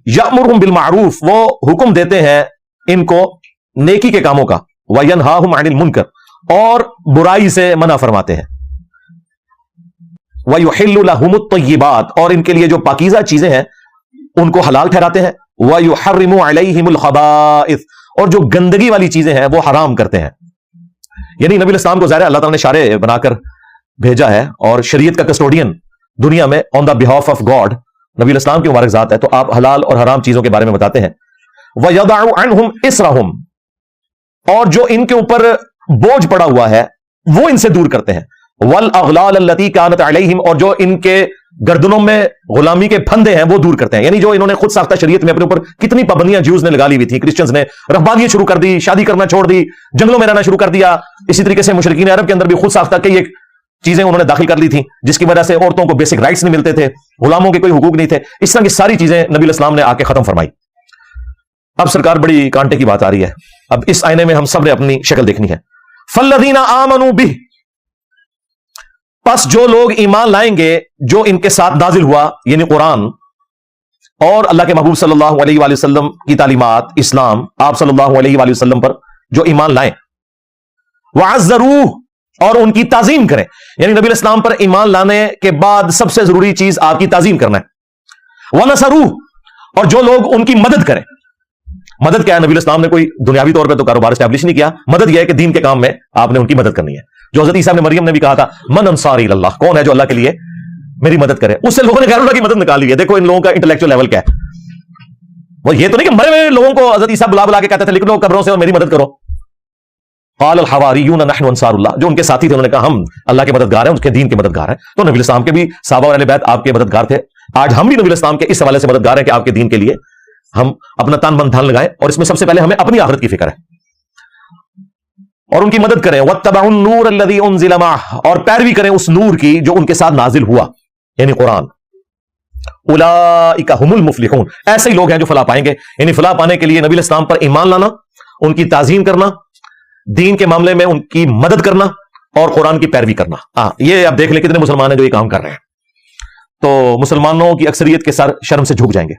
یأمرہم بالمعروف, وہ حکم دیتے ہیں ان کو نیکی کے کاموں کا, وینہاہم عن المنکر, اور برائی سے منع فرماتے ہیں. وَيُحِلُّ لَهُمُ الطَّيِّبَاتِ, اور ان کے لیے جو پاکیزہ چیزیں ہیں ان کو حلال ٹھہراتے ہیں. وَيُحَرِّمُ عَلَيْهِمُ الْخَبَائِثَ, اور جو گندگی والی چیزیں ہیں وہ حرام کرتے ہیں. یعنی نبی علیہ السلام کو ظاہر ہے اللہ تعالیٰ نے شارع بنا کر بھیجا ہے, اور شریعت کا کسٹوڈین دنیا میں آن دا بہاف آف گاڈ نبی علیہ السلام کی مبارک ذات ہے. تو آپ حلال اور حرام چیزوں کے بارے میں بتاتے ہیں. وَيَضَعُ عَنْهُمْ إِسْرَهُمْ, اور جو ان کے اوپر بوجھ پڑا ہوا ہے وہ ان سے دور کرتے ہیں. وَالْأَغْلَالَ الَّتِي كَانَتْ عَلَيْهِمْ, اور جو ان کے گردنوں میں غلامی کے پھندے ہیں وہ دور کرتے ہیں. یعنی جو انہوں نے خود ساختہ شریعت میں اپنے اوپر کتنی پابندیاں جوز نے لگا لی ہوئی تھی, کرسچنز نے رہبانیت شروع کر دی, شادی کرنا چھوڑ دی, جنگلوں میں رہنا شروع کر دیا. اسی طریقے سے مشرکین عرب کے اندر بھی خود ساختہ کئی ایک چیزیں انہوں نے داخل کر لی تھیں جس کی وجہ سے عورتوں کو بیسک رائٹس نہیں ملتے تھے, غلاموں کے کوئی حقوق نہیں تھے. اس طرح کی ساری چیزیں نبی علیہ السلام نے آ کے ختم فرمائی. اب سرکار بڑی کانٹے کی بات آ رہی ہے. اب اس آئینے میں ہم سب نے اپنی شکل دیکھنی ہے. فَالَّذِينَ آمَنُوا بِهِ, پس جو لوگ ایمان لائیں گے جو ان کے ساتھ نازل ہوا یعنی قرآن اور اللہ کے محبوب صلی اللہ علیہ وآلہ وسلم کی تعلیمات, اسلام, آپ صلی اللہ علیہ وآلہ وسلم پر جو ایمان لائیں. وَعَزَّرُوهُ, اور ان کی تعظیم کریں. یعنی نبی علیہ السلام پر ایمان لانے کے بعد سب سے ضروری چیز آپ کی تعظیم کرنا ہے. وَنَصَرُوهُ, اور جو لوگ ان کی مدد کریں. مدد کیا ہے؟ نبی علیہ السلام نے کوئی دنیاوی طور پہ تو کاروبار اسٹیبلش نہیں کیا. مدد یہ ہے کہ دین کے کام میں آپ نے ان کی مدد کرنی ہے. جو حضرت عیسیٰ نے مریم نے بھی کہا تھا من انصاری اللہ, کون ہے جو اللہ کے لیے میری مدد کرے. اس سے لوگوں نے غیر اللہ کی مدد نکال لی ہے. دیکھو ان لوگوں کا انٹلیکچوئل لیول کیا ہے. وہ یہ تو نہیں کہ مرے ہوئے لوگوں کو حضرت عیسیٰ بلا بلا کے کہتے تھے لکھ لو قبروں سے اور میری مدد کرو. قال الحواریون نحن انصار اللہ, جو ان کے ساتھی تھے انہوں نے کہا ہم اللہ کے مددگار ہیں, ان کے دین کے مددگار ہیں. تو نبی علیہ السلام کے بھی صحابہ اور اہل بیت آپ کے مددگار تھے. آج ہم بھی نبی علیہ السلام کے اس حوالے سے مددگار ہیں کہ آپ کے دین کے لیے ہم اپنا تن من دھن لگائیں, اور اس میں سب سے پہلے ہمیں اپنی آخرت کی فکر ہے, اور ان کی مدد کریں. وَاتَّبَعُوا النُّورَ الَّذِي أُنزِلَ مَعَهُ, اور پیروی کریں اس نور کی جو ان کے ساتھ نازل ہوا یعنی قرآن. اولئک هم المفلحون, ایسے ہی لوگ ہیں جو فلاح پائیں گے. یعنی فلاح پانے کے لیے نبی علیہ السلام پر ایمان لانا, ان کی تعظیم کرنا, دین کے معاملے میں ان کی مدد کرنا, اور قرآن کی پیروی کرنا. یہ آپ دیکھ لیں کتنے مسلمان ہیں جو یہ کام کر رہے ہیں. تو مسلمانوں کی اکثریت کے سر شرم سے جھک جائیں گے.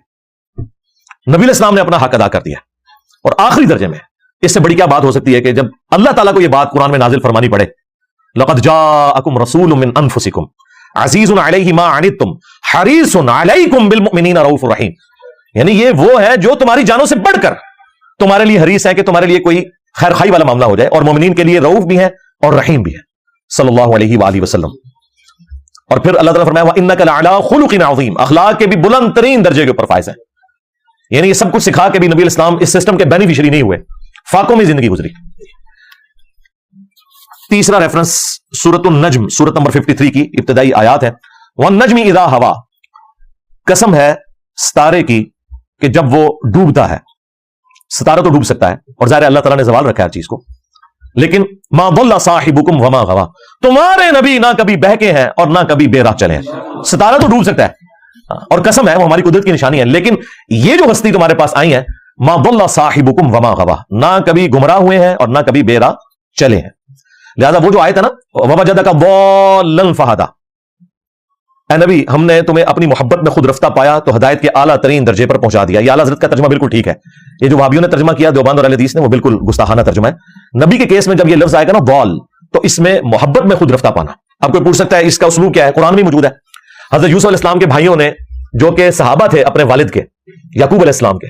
نبی علیہ السلام نے اپنا حق ادا کر دیا, اور آخری درجے میں اس سے بڑی کیا بات ہو سکتی ہے کہ جب اللہ تعالیٰ کو یہ بات قرآن میں نازل فرمانی پڑے, لَقَدْ جَاءَكُمْ رَسُولٌ مِّنْ أَنفُسِكُمْ عَزِيزٌ عَلَيْهِ مَا عَنِتُّمْ حَرِيصٌ عَلَيْكُمْ بِالْمُؤْمِنِينَ رَءُوفٌ رَحِيمٌ. یعنی یہ وہ ہے جو تمہاری جانوں سے بڑھ کر تمہارے لیے حریص ہے کہ تمہارے لیے کوئی خیر خائی والا معاملہ ہو جائے, اور مومنین کے لیے رؤوف بھی ہے اور رحیم بھی ہے صلی اللہ علیہ وآلہ وسلم. اور پھر اللہ تعالیٰ فرمایا وَإِنَّكَ لَعَلَىٰ خُلُقٍ عَظِيمٍ, اخلاق کے بھی بلند ترین درجے کے اوپر فائز ہے. یعنی یہ سب کچھ سکھا کے بھی نبی علیہ السلام اس سسٹم کے بینیفیشری نہیں ہوئے, فاقوں میں زندگی گزری. تیسرا ریفرنس سورۃ النجم, سورۃ نمبر 53 کی ابتدائی آیات ہے. وَالنَّجْمِ إِذَا هَوَىٰ, قسم ہے ستارے کی کہ جب وہ ڈوبتا ہے. ستارہ تو ڈوب سکتا ہے, اور ظاہر اللہ تعالیٰ نے زوال رکھا ہے ہر چیز کو, لیکن ما ضل صاحبکم وما غوا, تمہارے نبی نہ کبھی بہکے ہیں اور نہ کبھی بے راہ چلے ہیں. ستارہ تو ڈوب سکتا ہے اور قسم ہے وہ ہماری قدرت کی نشانی ہے, لیکن یہ جو ہستی تمہارے پاس آئی ہے ما ضل صاحبکم وما غوا, نہ کبھی گمراہ ہوئے ہیں اور نہ کبھی بے راہ چلے ہیں. لہذا وہ جو آیت ہے نا ووجدک ضالا فہدی, اے نبی ہم نے تمہیں اپنی محبت میں خود رفتہ پایا تو ہدایت کے اعلیٰ ترین درجے پر پہنچا دیا. یہ اعلیٰ حضرت کا ترجمہ بالکل ٹھیک ہے. یہ جو وہابیوں نے ترجمہ کیا دیوبند اور اہل حدیث نے وہ بالکل گستاخانہ ترجمہ ہے. نبی کے کیس میں جب یہ لفظ آئے گا نا ضال, تو اس میں محبت میں خود رفتہ پانا. اب کوئی پوچھ سکتا ہے اس کا اسلوب کیا ہے, قرآن میں موجود ہے. حضرت یوسف علیہ السلام کے بھائیوں نے جو کہ صحابہ تھے اپنے والد کے یعقوب علیہ السلام کے,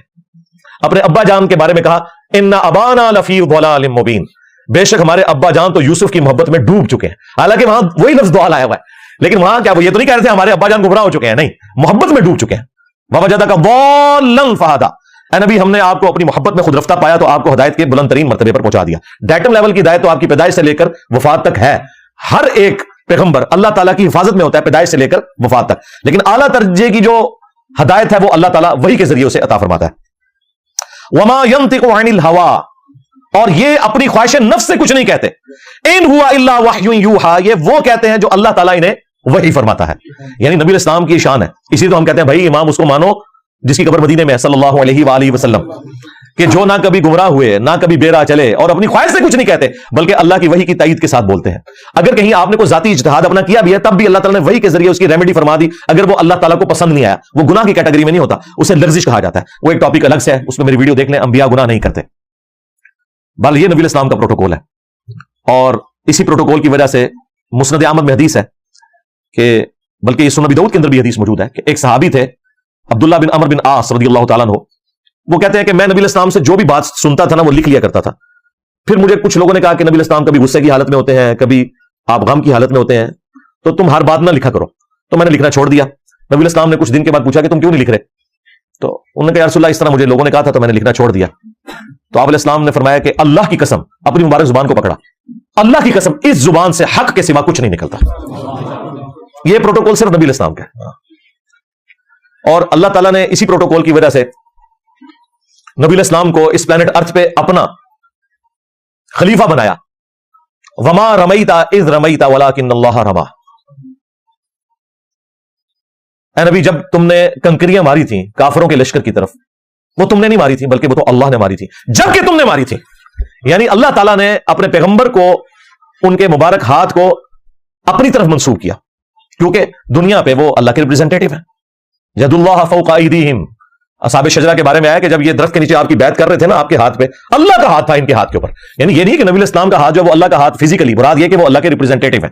اپنے ابا جان کے بارے میں کہا ان ابانا لفی ضلال مبین, بے شک ہمارے ابا جان تو یوسف کی محبت میں ڈوب چکے ہیں. حالانکہ وہاں وہی لفظ ضال آیا ہوا ہے, لیکن وہاں کیا وہ یہ تو نہیں کہہ رہے تھے ہمارے ابا جان گمراہ ہو چکے ہیں, نہیں, محبت میں ڈوب چکے ہیں. ووجدک ضالا فہدی, اے نبی ہم نے آپ کو اپنی محبت میں خود رفتہ پایا تو آپ کو ہدایت کے بلند ترین مرتبے پر پہنچا دیا. ڈیٹم لیول کی ہدایت تو آپ کی پیدائش سے لے کر وفات تک ہے. ہر ایک پیغمبر اللہ تعالیٰ کی حفاظت میں ہوتا ہے پیدائش سے لے کر وفات تک, لیکن اعلیٰ درجے کی جو ہدایت ہے وہ اللہ تعالیٰ وحی کے ذریعے اسے عطا فرماتا ہے. وما ينطق عن الهوى, اور یہ اپنی خواہش نفس سے کچھ نہیں کہتے. ان هو الا وحی یوحى, یہ وہ کہتے ہیں جو اللہ تعالیٰ انہیں وحی فرماتا ہے. یعنی نبی اسلام کی شان ہے. اسی تو ہم کہتے ہیں بھائی امام اس کو مانو جس کی قبر مدینے میں صلی اللہ علیہ وآلہ وسلم, کہ جو نہ کبھی گمراہ ہوئے نہ کبھی بے راہ چلے اور اپنی خواہش سے کچھ نہیں کہتے بلکہ اللہ کی وحی کی تائید کے ساتھ بولتے ہیں. اگر کہیں آپ نے کوئی ذاتی اجتہاد اپنا کیا بھی ہے تب بھی اللہ تعالیٰ نے وحی کے ذریعے اس کی ریمیڈی فرما دی. اگر وہ اللہ تعالیٰ کو پسند نہیں آیا وہ گناہ کی کیٹیگری میں نہیں ہوتا, اسے لرزش کہا جاتا ہے. وہ ایک ٹاپک الگ سے ہے, اس میں میری ویڈیو دیکھ لیں. انبیاء گناہ نہیں کرتے, بل یہ نبی اسلام کا پروٹوکول ہے. اور اسی پروٹوکول کی وجہ سے مسند احمد میں حدیث ہے کہ, بلکہ یہ سنن ابی داؤد کے اندر بھی حدیث موجود ہے کہ ایک صحابی تھے عبداللہ بن عمر بن عاص رضی اللہ تعالیٰ عنہ. وہ کہتے ہیں کہ میں نبی اسلام سے جو بھی بات سنتا تھا نا وہ لکھ لیا کرتا تھا. پھر مجھے کچھ لوگوں نے کہا کہ نبی اسلام کبھی غصے کی حالت میں ہوتے ہیں, کبھی آپ غم کی حالت میں ہوتے ہیں, تو تم ہر بات نہ لکھا کرو. تو میں نے لکھنا چھوڑ دیا. نبی اسلام نے کچھ دن کے بعد پوچھا کہ تم کیوں نہیں لکھ رہے, تو انہوں نے کہا یا رسول اللہ اس طرح مجھے لوگوں نے کہا تھا تو میں نے لکھنا چھوڑ دیا. تو آپ علیہ السلام نے فرمایا کہ اللہ کی قسم, اپنی مبارک زبان کو پکڑا, اللہ کی قسم اس زبان سے حق کے سوا کچھ نہیں نکلتا. یہ پروٹوکول صرف نبی اسلام کا ہے. اور اللہ تعالیٰ نے اسی پروٹوکول کی وجہ سے نبی الاسلام کو اس پلانٹ ارتھ پہ اپنا خلیفہ بنایا. وما رمیت اذ رمیت ولکن اللہ رما. اے نبی جب تم نے کنکریاں ماری تھیں کافروں کے لشکر کی طرف, وہ تم نے نہیں ماری تھی بلکہ وہ تو اللہ نے ماری تھی, جبکہ تم نے ماری تھی. یعنی اللہ تعالیٰ نے اپنے پیغمبر کو, ان کے مبارک ہاتھ کو اپنی طرف منسوب کیا, کیونکہ دنیا پہ وہ اللہ کے ریپرزینٹیٹو ہیں. ید اللہ فوق ایدیہم, اصحاب شجرہ کے بارے میں آیا کہ جب یہ درخت کے نیچے آپ کی بیعت کر رہے تھے نا, آپ کے ہاتھ پہ اللہ کا ہاتھ تھا ان کے ہاتھ کے اوپر. یعنی یہ نہیں کہ نبی اسلام کا ہاتھ جو وہ اللہ کا ہاتھ فزیکلی, مراد یہ کہ وہ اللہ کے ریپرزینٹیٹو ہیں.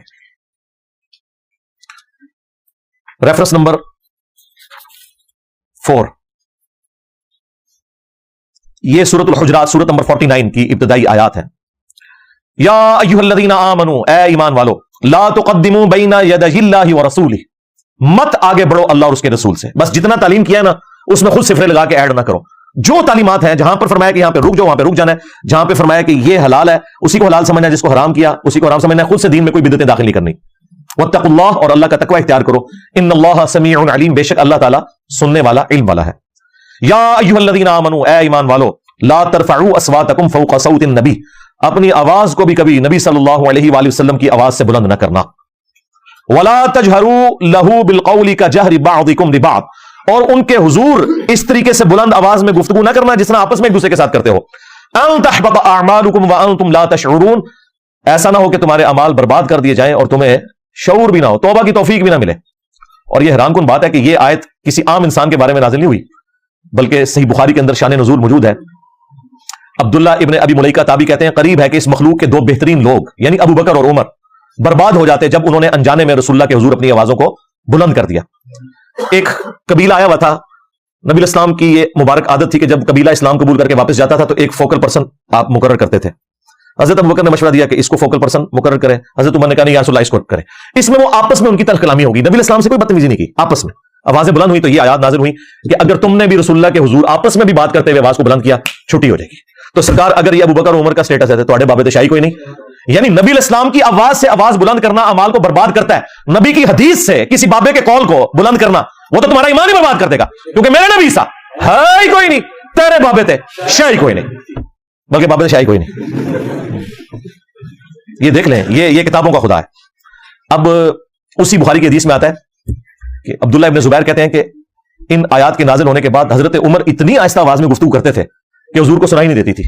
ریفرنس نمبر 4, یہ سورۃ الحجرات سورۃ نمبر 49 کی ابتدائی آیات ہیں. یا ایھا الذین آمنوا, اے ایمان والو, لا تقدموا بین یدی اللہ ورسولہ, مت آگے بڑھو اللہ اور اس کے رسول سے. بس جتنا تعلیم کیا ہے نا اس میں خود صفرے لگا کے ایڈ نہ کرو. جو تعلیمات ہیں, جہاں پر فرمایا کہ یہاں پہ رک جاؤ وہاں پہ رک جانا ہے, جہاں پہ فرمایا کہ یہ حلال ہے اسی کو حلال سمجھنا ہے, جس کو حرام کیا اسی کو حرام سمجھنا ہے. خود سے دین میں کوئی بدعتیں داخل نہیں کرنی. واتقوا اللہ, اور اللہ کا تقوی اختیار کرو. ان اللہ سمیع علیم, بے شک اللہ تعالیٰ سننے والا علم والا ہے. یا ایھا الذین آمنوا, اے ایمان والو, لا ترفعوا اصواتکم فوق صوت النبی, اپنی آواز کو بھی کبھی نبی صلی اللہ علیہ وآلہ وسلم کی آواز سے بلند نہ کرنا. ولا تجهروا له بالقول كجهر بعضكم لبعض, اور ان کے حضور اس طریقے سے بلند آواز میں گفتگو نہ کرنا جس طرح آپس میں ایک دوسرے کے ساتھ کرتے ہو. ان تحبط اعمالكم وانتم لا تشعرون, ایسا نہ ہو کہ تمہارے اعمال برباد کر دیے جائیں اور تمہیں شعور بھی نہ ہو, توبہ کی توفیق بھی نہ ملے. اور یہ حیران کن بات ہے کہ یہ آیت کسی عام انسان کے بارے میں نازل نہیں ہوئی, بلکہ صحیح بخاری کے اندر شان نزول موجود ہے. عبداللہ ابن ابی ملیکہ تابعی کہتے ہیں قریب ہے کہ اس مخلوق کے دو بہترین لوگ یعنی ابو بکر اور عمر برباد ہو جاتے جب انہوں نے انجانے میں رسول اللہ کے حضور اپنی آوازوں کو بلند کر دیا. ایک قبیلہ آیا ہوا تھا, نبی اسلام کی یہ مبارک عادت تھی کہ جب قبیلہ اسلام قبول کر کے واپس جاتا تھا تو ایک فوکل پرسن آپ مقرر کرتے تھے. حضرت ابو بکر نے مشورہ دیا کہ اس کو فوکل پرسن مقرر کریں. حضرت عمر نے کہا نہیں یا رسول اللہ اس کو کریں. اس میں وہ آپس میں ان کی تلخ کلامی ہوگی. نبی اسلام سے کوئی بدتمیزی نہیں کی, آپس میں آوازیں بلند ہوئی تو یہ آیات نازل ہوئی کہ اگر تم نے بھی رسول اللہ کے حضور آپس میں بھی بات کرتے ہوئے آواز کو بلند کیا چھٹی ہو جائے گی. تو سرکار اگر یہ ابو بکر اور عمر کا سٹیٹس ہے تو تواڈے بابے تے شاہی کوئی نہیں. یعنی نبی الاسلام کی آواز سے آواز بلند کرنا اعمال کو برباد کرتا ہے. نبی کی حدیث سے کسی بابے کے قول کو بلند کرنا وہ تو تمہارا ایمان ہی برباد کر دے گا, کیونکہ میرے نبی سا ہے ہی کوئی نہیں, تیرے بابے تے شاہی کوئی نہیں, بلکہ بابے تے شاہی کوئی نہیں. یہ دیکھ لیں, یہ کتابوں کا خدا ہے. اب اسی بخاری کی حدیث میں آتا ہے کہ عبداللہ ابن زبیر کہتے ہیں کہ ان آیات کے نازل ہونے کے بعد حضرت عمر اتنی آہستہ آواز میں گفتگو کرتے تھے کہ حضور کو سنائی نہیں دیتی تھی,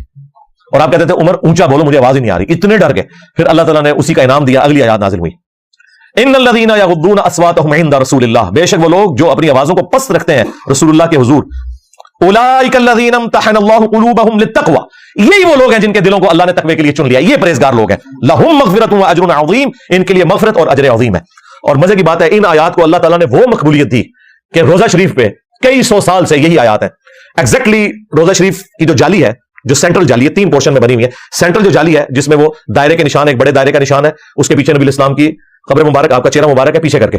اور آپ کہتے تھے عمر اونچا بولو مجھے آواز ہی نہیں آ رہی, اتنے ڈر گئے. پھر اللہ تعالیٰ نے اسی کا انعام دیا, اگلی آیات نازل ہوئی ان الذین یغضون اصواتهم عند رسول اللہ, بے شک وہ لوگ جو اپنی آوازوں کو پست رکھتے ہیں رسول اللہ کے حضور. اولئک الذین امتحن اللہ قلوبهم للتقوی, یہی وہ لوگ ہیں جن کے دلوں کو اللہ نے تقوی کے لیے چن لیا, یہ پرہیزگار لوگ ہیں. لہم مغفرۃ واجر عظیم, ان کے لیے مغفرت اور اجر عظیم ہے. اور مزے کی بات ہے ان آیات کو اللہ تعالیٰ نے وہ مقبولیت دی کہ روزہ شریف پہ کئی سو سال سے یہی آیات ہیں. ایگزیکٹلی روزہ شریف کی جو جالی ہے, جو سینٹرل جالی ہے, 3 پورشن میں بنی ہوئی ہے. سینٹرل جو جالی ہے جس میں وہ دائرے کے نشان, ایک بڑے دائرے کا نشان ہے, اس کے پیچھے نبی اسلام کی قبر مبارک, آپ کا چہرہ مبارک ہے پیچھے کر کے,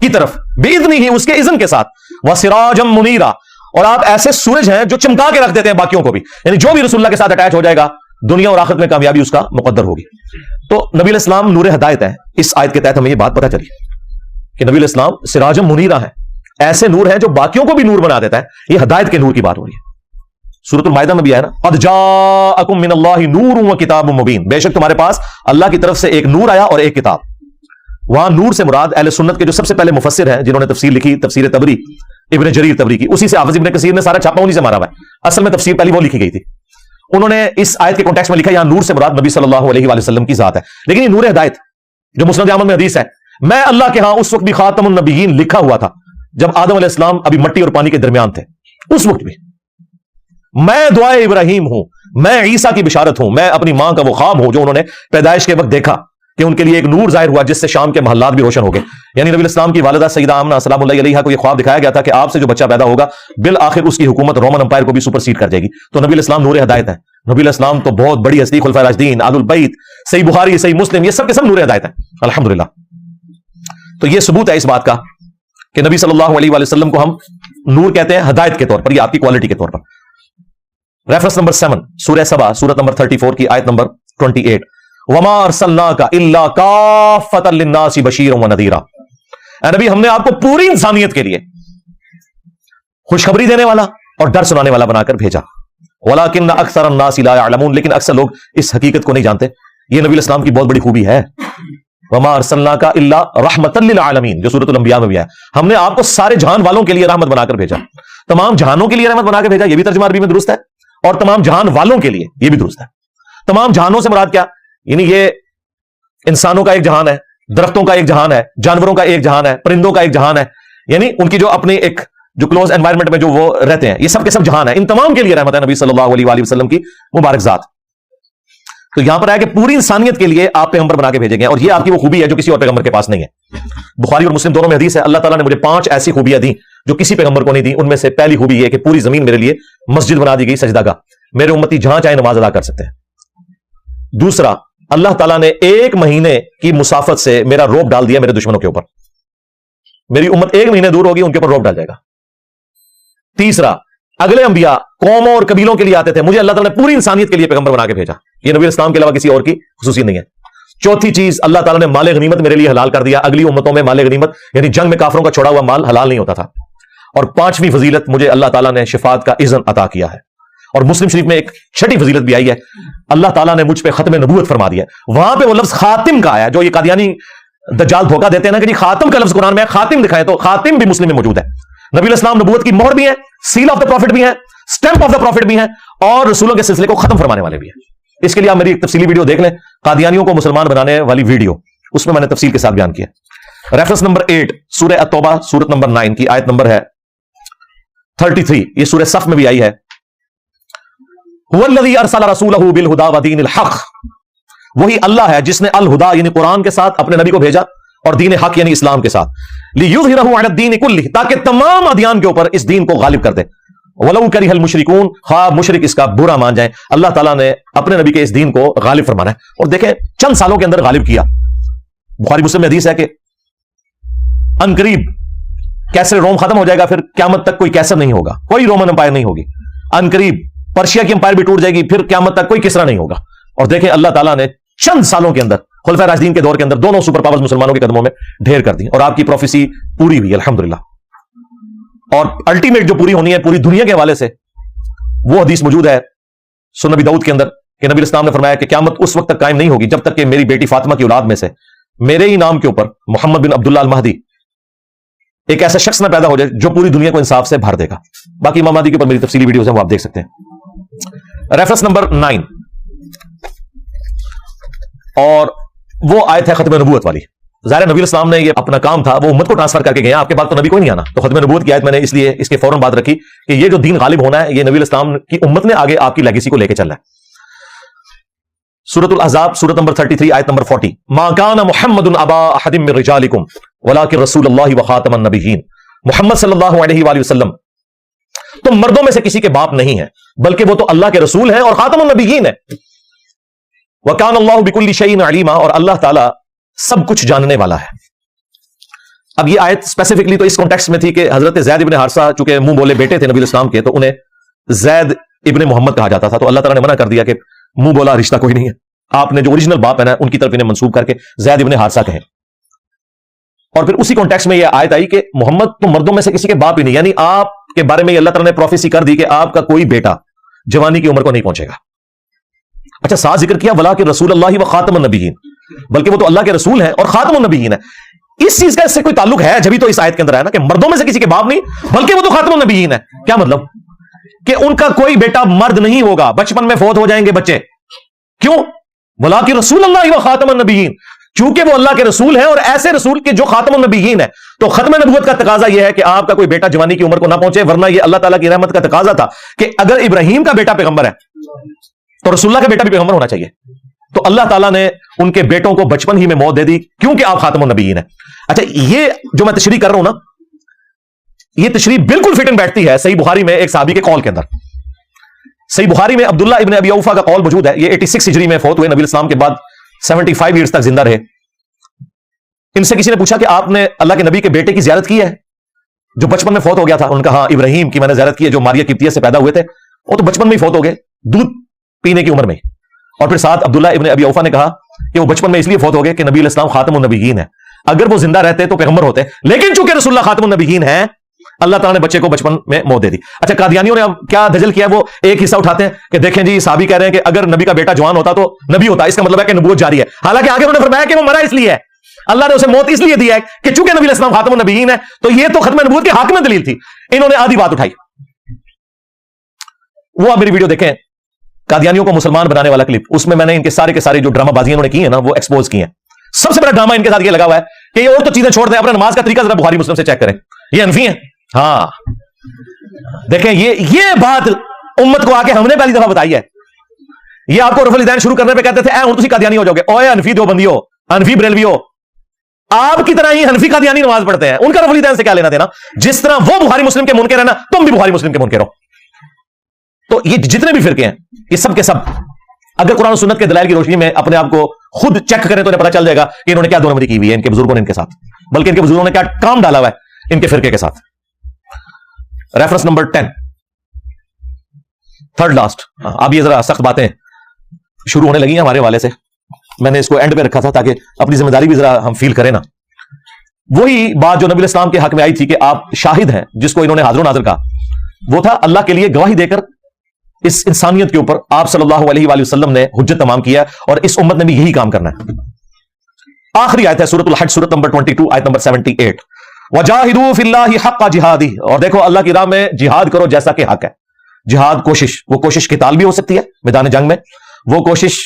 کی طرف باذنہ ہی، اس کے اذن کے ساتھ، وسراجا منیرا، اور آپ ایسے سورج ہیں جو چمکا کے رکھ دیتے ہیں باقیوں کو بھی، یعنی جو بھی رسول اللہ کے ساتھ اٹیچ ہو جائے گا دنیا اور آخرت میں کامیابی اس کا مقدر ہوگی۔ تو نبی علیہ السلام نور ہدایت ہے، اس آیت کے تحت ہمیں یہ بات پتہ چلی کہ نبی علیہ السلام سراجا منیرا ہے، ایسے نور ہیں جو باقیوں کو بھی نور بنا دیتا ہے۔ یہ ہدایت کے نور کی بات ہو رہی ہے، سورۃ المائدہ میں بھی ہے نا، قد جاءکم من اللہ نور وکتاب مبین، بے شک تمہارے پاس اللہ کی طرف سے ایک نور آیا اور ایک کتاب۔ وہاں نور سے مراد اہل سنت کے جو سب سے پہلے مفسر ہیں جنہوں نے تفسیر لکھی، تفسیر تبری، ابن جریر تبری کی، اسی سے حافظ ابن کثیر نے سارا چھاپا انہی سے مارا ہوا ہے، اصل میں تفسیر پہلی وہ لکھی گئی تھی۔ انہوں نے اس آیت کے کانٹیکسٹ میں لکھا یہاں نور سے مراد نبی صلی اللہ علیہ وآلہ وسلم کی ذات ہے، لیکن یہ نور ہدایت جو مسند احمد میں حدیث ہے، میں اللہ کے ہاں اس وقت بھی خاتم النبیین لکھا ہوا تھا جب آدم علیہ السلام ابھی مٹی اور پانی کے درمیان تھے، اس وقت بھی میں دعائے ابراہیم ہوں، میں عیسیٰ کی بشارت ہوں، میں اپنی ماں کا وہ خواب ہوں جو انہوں نے پیدائش کے وقت دیکھا کہ ان کے لیے ایک نور ظاہر ہوا جس سے شام کے محلات بھی روشن ہو گئے۔ یعنی نبی الاسلام کی والدہ سیدہ آمنہ سلام اللہ علیہا کو یہ خواب دکھایا گیا تھا کہ آپ سے جو بچہ پیدا ہوگا بالآخر اس کی حکومت رومن امپائر کو بھی سپر سیڈ کر جائے گی۔ تو نبی الاسلام نور ہدایت ہے، نبی الاسلام تو بہت بڑی ہستی، خلفائے راشدین، آل البیت، صحیح بخاری، صحیح مسلم، یہ سب کے سب نور ہدایت ہے الحمدللہ۔ تو یہ ثبوت ہے اس بات کا کہ نبی صلی اللہ علیہ وآلہ وسلم کو ہم نور کہتے ہیں ہدایت کے طور پر، یہ آپ کی کوالٹی کے طور پر۔ ریفرنس نمبر 7 سورہ سبا، سورت نمبر 34 کی آیت نمبر 28، وما ارسلناک الا کافۃ للناس بشیرا ونذیرا، اے نبی ہم نے آپ کو پوری انسانیت کے لیے خوشخبری دینے والا اور ڈر سنانے والا بنا کر بھیجا، ولکن اکثر الناس لا يعلمون، لیکن اکثر لوگ اس حقیقت کو نہیں جانتے۔ یہ نبی الاسلام کی بہت بڑی خوبی ہے، وما ارسلناک الا رحمۃ للعالمین جو سورۃ الانبیاء میں بھی ہے، ہم نے آپ کو سارے جہان والوں کے لیے رحمت بنا کر بھیجا، تمام جہانوں کے لیے رحمت بنا کر بھیجا، یہ بھی ترجمہ عربی میں درست ہے، اور تمام جہان والوں کے لیے یہ بھی درست ہے۔ تمام جہانوں سے مراد کیا؟ یعنی یہ انسانوں کا ایک جہان ہے، درختوں کا ایک جہان ہے، جانوروں کا ایک جہان ہے، پرندوں کا ایک جہان ہے، یعنی ان کی جو اپنی ایک جو کلوز انوائرمنٹ میں جو وہ رہتے ہیں، یہ سب کے سب جہان ہے، ان تمام کے لیے رحمت ہے نبی صلی اللہ علیہ وآلہ وسلم کی مبارک ذات۔ تو یہاں پر ہے کہ پوری انسانیت کے لیے آپ پیغمبر بنا کے بھیجے گئے، اور یہ آپ کی وہ خوبی ہے جو کسی اور پیغمبر کے پاس نہیں ہے۔ بخاری اور مسلم دونوں میں حدیث ہے، اللہ تعالیٰ نے مجھے 5 ایسی خوبیاں دی جو کسی پیغمبر کو نہیں دی، ان میں سے پہلی خوبی یہ کہ پوری زمین میرے لیے مسجد بنا دی گئی، سجدہ گاہ، میرے امتی جہاں چاہے نماز ادا کر سکتے ہیں۔ دوسرا، اللہ تعالیٰ نے 1 مہینے کی مسافت سے میرا روب ڈال دیا میرے دشمنوں کے اوپر، میری امت 1 مہینے دور ہوگی، ان کے اوپر روب ڈال جائے گا۔ تیسرا، اگلے انبیاء قوموں اور قبیلوں کے لیے آتے تھے، مجھے اللہ تعالیٰ نے پوری انسانیت کے لیے پیغمبر بنا کے بھیجا، یہ نبی اسلام کے علاوہ کسی اور کی خصوصیت نہیں ہے۔ چوتھی چیز، اللہ تعالیٰ نے مال غنیمت میرے لیے حلال کر دیا، اگلی امتوں میں مال غنیمت یعنی جنگ میں کافروں کا چھوڑا ہوا مال حلال نہیں ہوتا تھا۔ اور 5ویں فضیلت، مجھے اللہ تعالیٰ نے شفاعت کا اذن عطا کیا ہے۔ اور مسلم شریف میں ایک 6ٹھی فضیلت بھی آئی ہے، اللہ تعالیٰ نے مجھ پہ ختم نبوت فرما دیا، وہاں پہ وہ لفظ خاتم کا آیا، جو یہ قادیانی دجال دھوکہ دیتے ہیں نا کہ جی خاتم کا لفظ قرآن میں ہے، خاتم دکھائے، تو خاتم بھی مسلم میں موجود ہے۔ نبی الاسلام نبوت کی مہر بھی ہے، سیل آف دا پروفٹ بھی ہے، سٹیمپ آف دا پروفٹ بھی ہے، اور رسولوں کے سلسلے کو ختم فرمانے والے بھی ہیں۔ اس کے لیے آپ میری ایک تفصیلی ویڈیو دیکھ لیں، قادیانیوں کو مسلمان بنانے والی ویڈیو، اس میں میں نے تفصیل کے ساتھ بیان کیا۔ ریفرنس نمبر 8 سورہ التوبہ، سورت نمبر 9 کی آیت نمبر ہے 33، یہ سورہ صف میں بھی آئی ہے، هو الذی ارسل رسولہ بالہدی ودین الحق، وہی اللہ ہے جس نے الہدا یعنی قرآن کے ساتھ اپنے نبی کو بھیجا اور دین حق یعنی اسلام کے ساتھ، لیظہرہ علی الدین کلہ، تاکہ تمام ادیان کے اوپر اس دین کو غالب کر دے، ولو کرہ المشرکون، خواہ مشرک اس کا برا مان جائیں، اللہ تعالیٰ نے اپنے نبی کے اس دین کو غالب فرمانا ہے، اور دیکھیں چند سالوں کے اندر غالب کیا۔ بخاری مسلم میں حدیث ہے کہ ان قریب کیسر روم ختم ہو جائے گا، پھر قیامت تک کوئی کیسر نہیں ہوگا، کوئی رومن امپائر نہیں ہوگی، ان قریب پرشیا کی امپائر بھی ٹوٹ جائے گی، پھر قیامت تک کوئی کسرا نہیں ہوگا۔ اور دیکھیں اللہ تعالیٰ نے چند سالوں کے اندر خلفائے راشدین کے دور کے اندر دونوں سپر پاورز مسلمانوں کے قدموں میں ڈھیر کر دی، اور آپ کی پروفیسی پوری ہوئی الحمدللہ۔ اور الٹیمیٹ جو پوری ہونی ہے پوری دنیا کے حوالے سے، وہ حدیث موجود ہے سنن نبی داؤد کے اندر کہ نبی اسلام نے فرمایا کہ قیامت اس وقت تک قائم نہیں ہوگی جب تک کہ میری بیٹی فاطمہ کی اولاد میں سے میرے ہی نام کے اوپر محمد بن عبداللہ المہدی ایک ایسا شخص نہ پیدا ہو جائے جو پوری دنیا کو انصاف سے بھر دے گا۔ باقی امام مہدی کے اوپر میری تفصیلی ویڈیوز ہیں، وہ آپ دیکھ سکتے ہیں۔ ریفرنس نمبر 9 اور وہ آیت ہے ختم نبوت والی۔ ظاہر نبی اسلام نے یہ اپنا کام تھا وہ امت کو ٹرانسفر کر کے گئے، آپ کے بعد تو نبی کوئی نہیں آنا، تو ختم نبوت کی آیت میں نے اس لیے اس کے فوراً بات رکھی کہ یہ جو دین غالب ہونا ہے یہ نبی اسلام کی امت نے آگے آپ کی لیگیسی کو لے کے چلنا ہے۔ سورۃ الاحزاب سورت نمبر 33 آیت نمبر 40، ما کان محمد ابا احد من رجالکم ولکن رسول اللہ وخاتم النبیین، محمد صلی اللہ علیہ وآلہ وسلم تم مردوں میں سے کسی کے باپ نہیں ہیں بلکہ وہ تو اللہ کے رسول ہیں اور خاتم النبیین ہیں، وکان اللہ بکل شیء علیما، اور اللہ تعالی سب کچھ جاننے والا ہے۔ اب یہ آیت اسپیسیفکلی تو اس کانٹیکسٹ میں تھی کہ حضرت زید ابن حارثہ چونکہ منہ بولے بیٹے تھے نبی الاسلام کے، تو انہیں زید ابن محمد کہا جاتا تھا، تو اللہ تعالیٰ نے منع کر دیا کہ منہ بولا رشتہ کوئی نہیں ہے، آپ نے جو اوریجنل باپ ہے نا ان کی طرف انہیں منسوب کر کے زید ابن حارثہ کہیں۔ اور پھر اسی کانٹیکسٹ میں یہ آیت آئی کہ محمد تو مردوں میں سے کسی کے باپ ہی نہیں، یعنی آپ کے بارے میں اللہ تعالیٰ نے پروفیسی کر دی کہ آپ کا کوئی بیٹا جوانی کی عمر کو نہیں پہنچے گا۔ اچھا، ساتھ ذکر کیا ولا کہ رسول اللہ و خاتم النبیین، بلکہ وہ تو اللہ کے رسول ہیں اور خاتم النبیین ہے۔ اس چیز کا اس سے کوئی تعلق ہے جبھی تو اس آیت کے اندر ہے نا کہ مردوں میں سے کسی کے باپ نہیں بلکہ وہ تو خاتم النبیین ہے۔ کیا مطلب؟ کہ ان کا کوئی بیٹا مرد نہیں ہوگا، بچپن میں فوت ہو جائیں گے بچے۔ کیوں؟ ولا کہ رسول اللہ و خاتم النبیین، چونکہ وہ اللہ کے رسول ہیں اور ایسے رسول کے جو خاتم النبیین ہے، تو ختم نبوت کا تقاضا یہ ہے کہ آپ کا کوئی بیٹا جوانی کی عمر کو نہ پہنچے، ورنہ یہ اللہ تعالیٰ کی رحمت کا تقاضا تھا کہ اگر ابراہیم کا بیٹا پیغمبر ہے تو رسول اللہ کا بیٹا بھی پیغمبر ہونا چاہیے۔ تو اللہ تعالیٰ نے ان کے بیٹوں کو بچپن ہی میں موت دے دی کیونکہ آپ خاتم النبیین ہیں۔ اچھا، یہ جو میں تشریح کر رہا ہوں نا، یہ تشریح بالکل فٹ ان بیٹھتی ہے صحیح بخاری میں ایک صحابی کے قول کے اندر۔ صحیح بخاری میں عبداللہ ابن ابی اوفا کا قول موجود ہے، یہ 86 ہجری میں فوت ہوئے، نبی الاسلام کے بعد 75 ایئرز تک زندہ رہے۔ ان سے کسی نے پوچھا کہ آپ نے اللہ کے نبی کے بیٹے کی زیارت کی ہے جو بچپن میں فوت ہو گیا تھا؟ ان کا ہاں، ابراہیم کی میں نے زیارت کی ہے جو ماریہ قبطیہ سے پیدا ہوئے تھے، وہ تو بچپن میں ہی فوت ہو گئے دودھ پینے کی عمر میں۔ اور پھر ساتھ عبداللہ ابن ابی اوفا نے کہا کہ وہ بچپن میں اس لیے فوت ہو گئے کہ نبی علیہ السلام خاتم النبیین ہے، اگر وہ زندہ رہتے تو پیغمبر ہوتے، لیکن چونکہ رسول اللہ خاتم النبیین ہیں اللہ تعالیٰ نے بچے کو بچپن میں موت دے دی۔ اچھا، قادیانیوں نے اب کیا دجل کیا، وہ ایک حصہ اٹھاتے ہیں کہ دیکھیں جی صحابی کہہ رہے ہیں کہ اگر نبی کا بیٹا جوان ہوتا تو نبی ہوتا، اس کا مطلب ہے کہ نبوت جاری ہے، حالانکہ آگے انہوں نے فرمایا کہ وہ مرا اس لیے ہے، اللہ نے اسے موت اس لیے دی ہے کہ چونکہ نبی علیہ السلام خاتم النبیین ہے، تو یہ تو ختم نبوت کی حاکم دلیل تھی۔ انہوں نے آدھی بات اٹھائی، وہ آپ میری ویڈیو دیکھیں قادیانیوں کو مسلمان بنانے والا کلپ، اس میں نے ان کے سارے کے سارے جو ڈرامہ بازیاں انہوں نے کی ہیں نا وہ ایکسپوز کی ہیں۔ سب سے بڑا ڈرامہ ان کے ساتھ یہ لگا ہوا ہے کہ یہ اور تو چیزیں چھوڑ دیں، اپنا نماز کا طریقہ ذرا بخاری مسلم سے چیک کریں، یہ حنفی ہیں۔ ہاں دیکھیں، یہ بات امت کو آ کے ہم نے پہلی دفعہ بتائی ہے۔ یہ آپ کو رفع الیدین شروع کرنے پہ کہتے تھے اے ہن تسی قادیانی ہو جاؤ گے، اوے حنفی دیوبندی ہو، حنفی بریلوی ہو، آپ کی طرح ہی حنفی قادیانی نماز پڑھتے ہیں، ان کا رفع الیدین سے کیا لینا دینا؟ جس طرح وہ بخاری مسلم کے منکر ہیں نا، تم بھی بخاری مسلم کے منکر ہو۔ تو یہ جتنے بھی فرقے ہیں یہ سب کے سب اگر قرآن و سنت کے دلائل کی روشنی میں اپنے آپ کو خود چیک کریں تو انہیں پتہ چل جائے گا کہ انہوں نے کیا دو نمبری کی ہوئی ہے ان کے بزرگوں نے ان کے ساتھ، بلکہ ان کے بزرگوں نے کیا کام ڈالا ہوا ہے ان کے فرقے کے ساتھ۔ Reference number 10، third last. اب یہ ذرا سخت باتیں شروع ہونے لگی ہیں ہمارے والے سے، میں نے اس کو اینڈ پہ رکھا تھا تاکہ اپنی ذمہ داری بھی ذرا ہم فیل کریں نا۔ وہی بات جو نبی الاسلام کے حق میں آئی تھی کہ آپ شاہد ہیں، جس کو انہوں نے حاضر و ناظر کہا، وہ تھا اللہ کے لیے گواہی دے کر اس انسانیت کے اوپر آپ صلی اللہ علیہ وآلہ وسلم نے حجت تمام کیا اور اس امت نے بھی یہی کام کرنا ہے۔ آخری آیت ہے سورۃ الحج، سورۃ نمبر 22، آیت نمبر 78، وجاہدوا فی اللہ حق جہادہ، اور دیکھو اللہ کی راہ میں جہاد کرو جیسا کہ حق ہے۔ جہاد کوشش، وہ کوشش قتال بھی ہو سکتی ہے میدان جنگ میں، وہ کوشش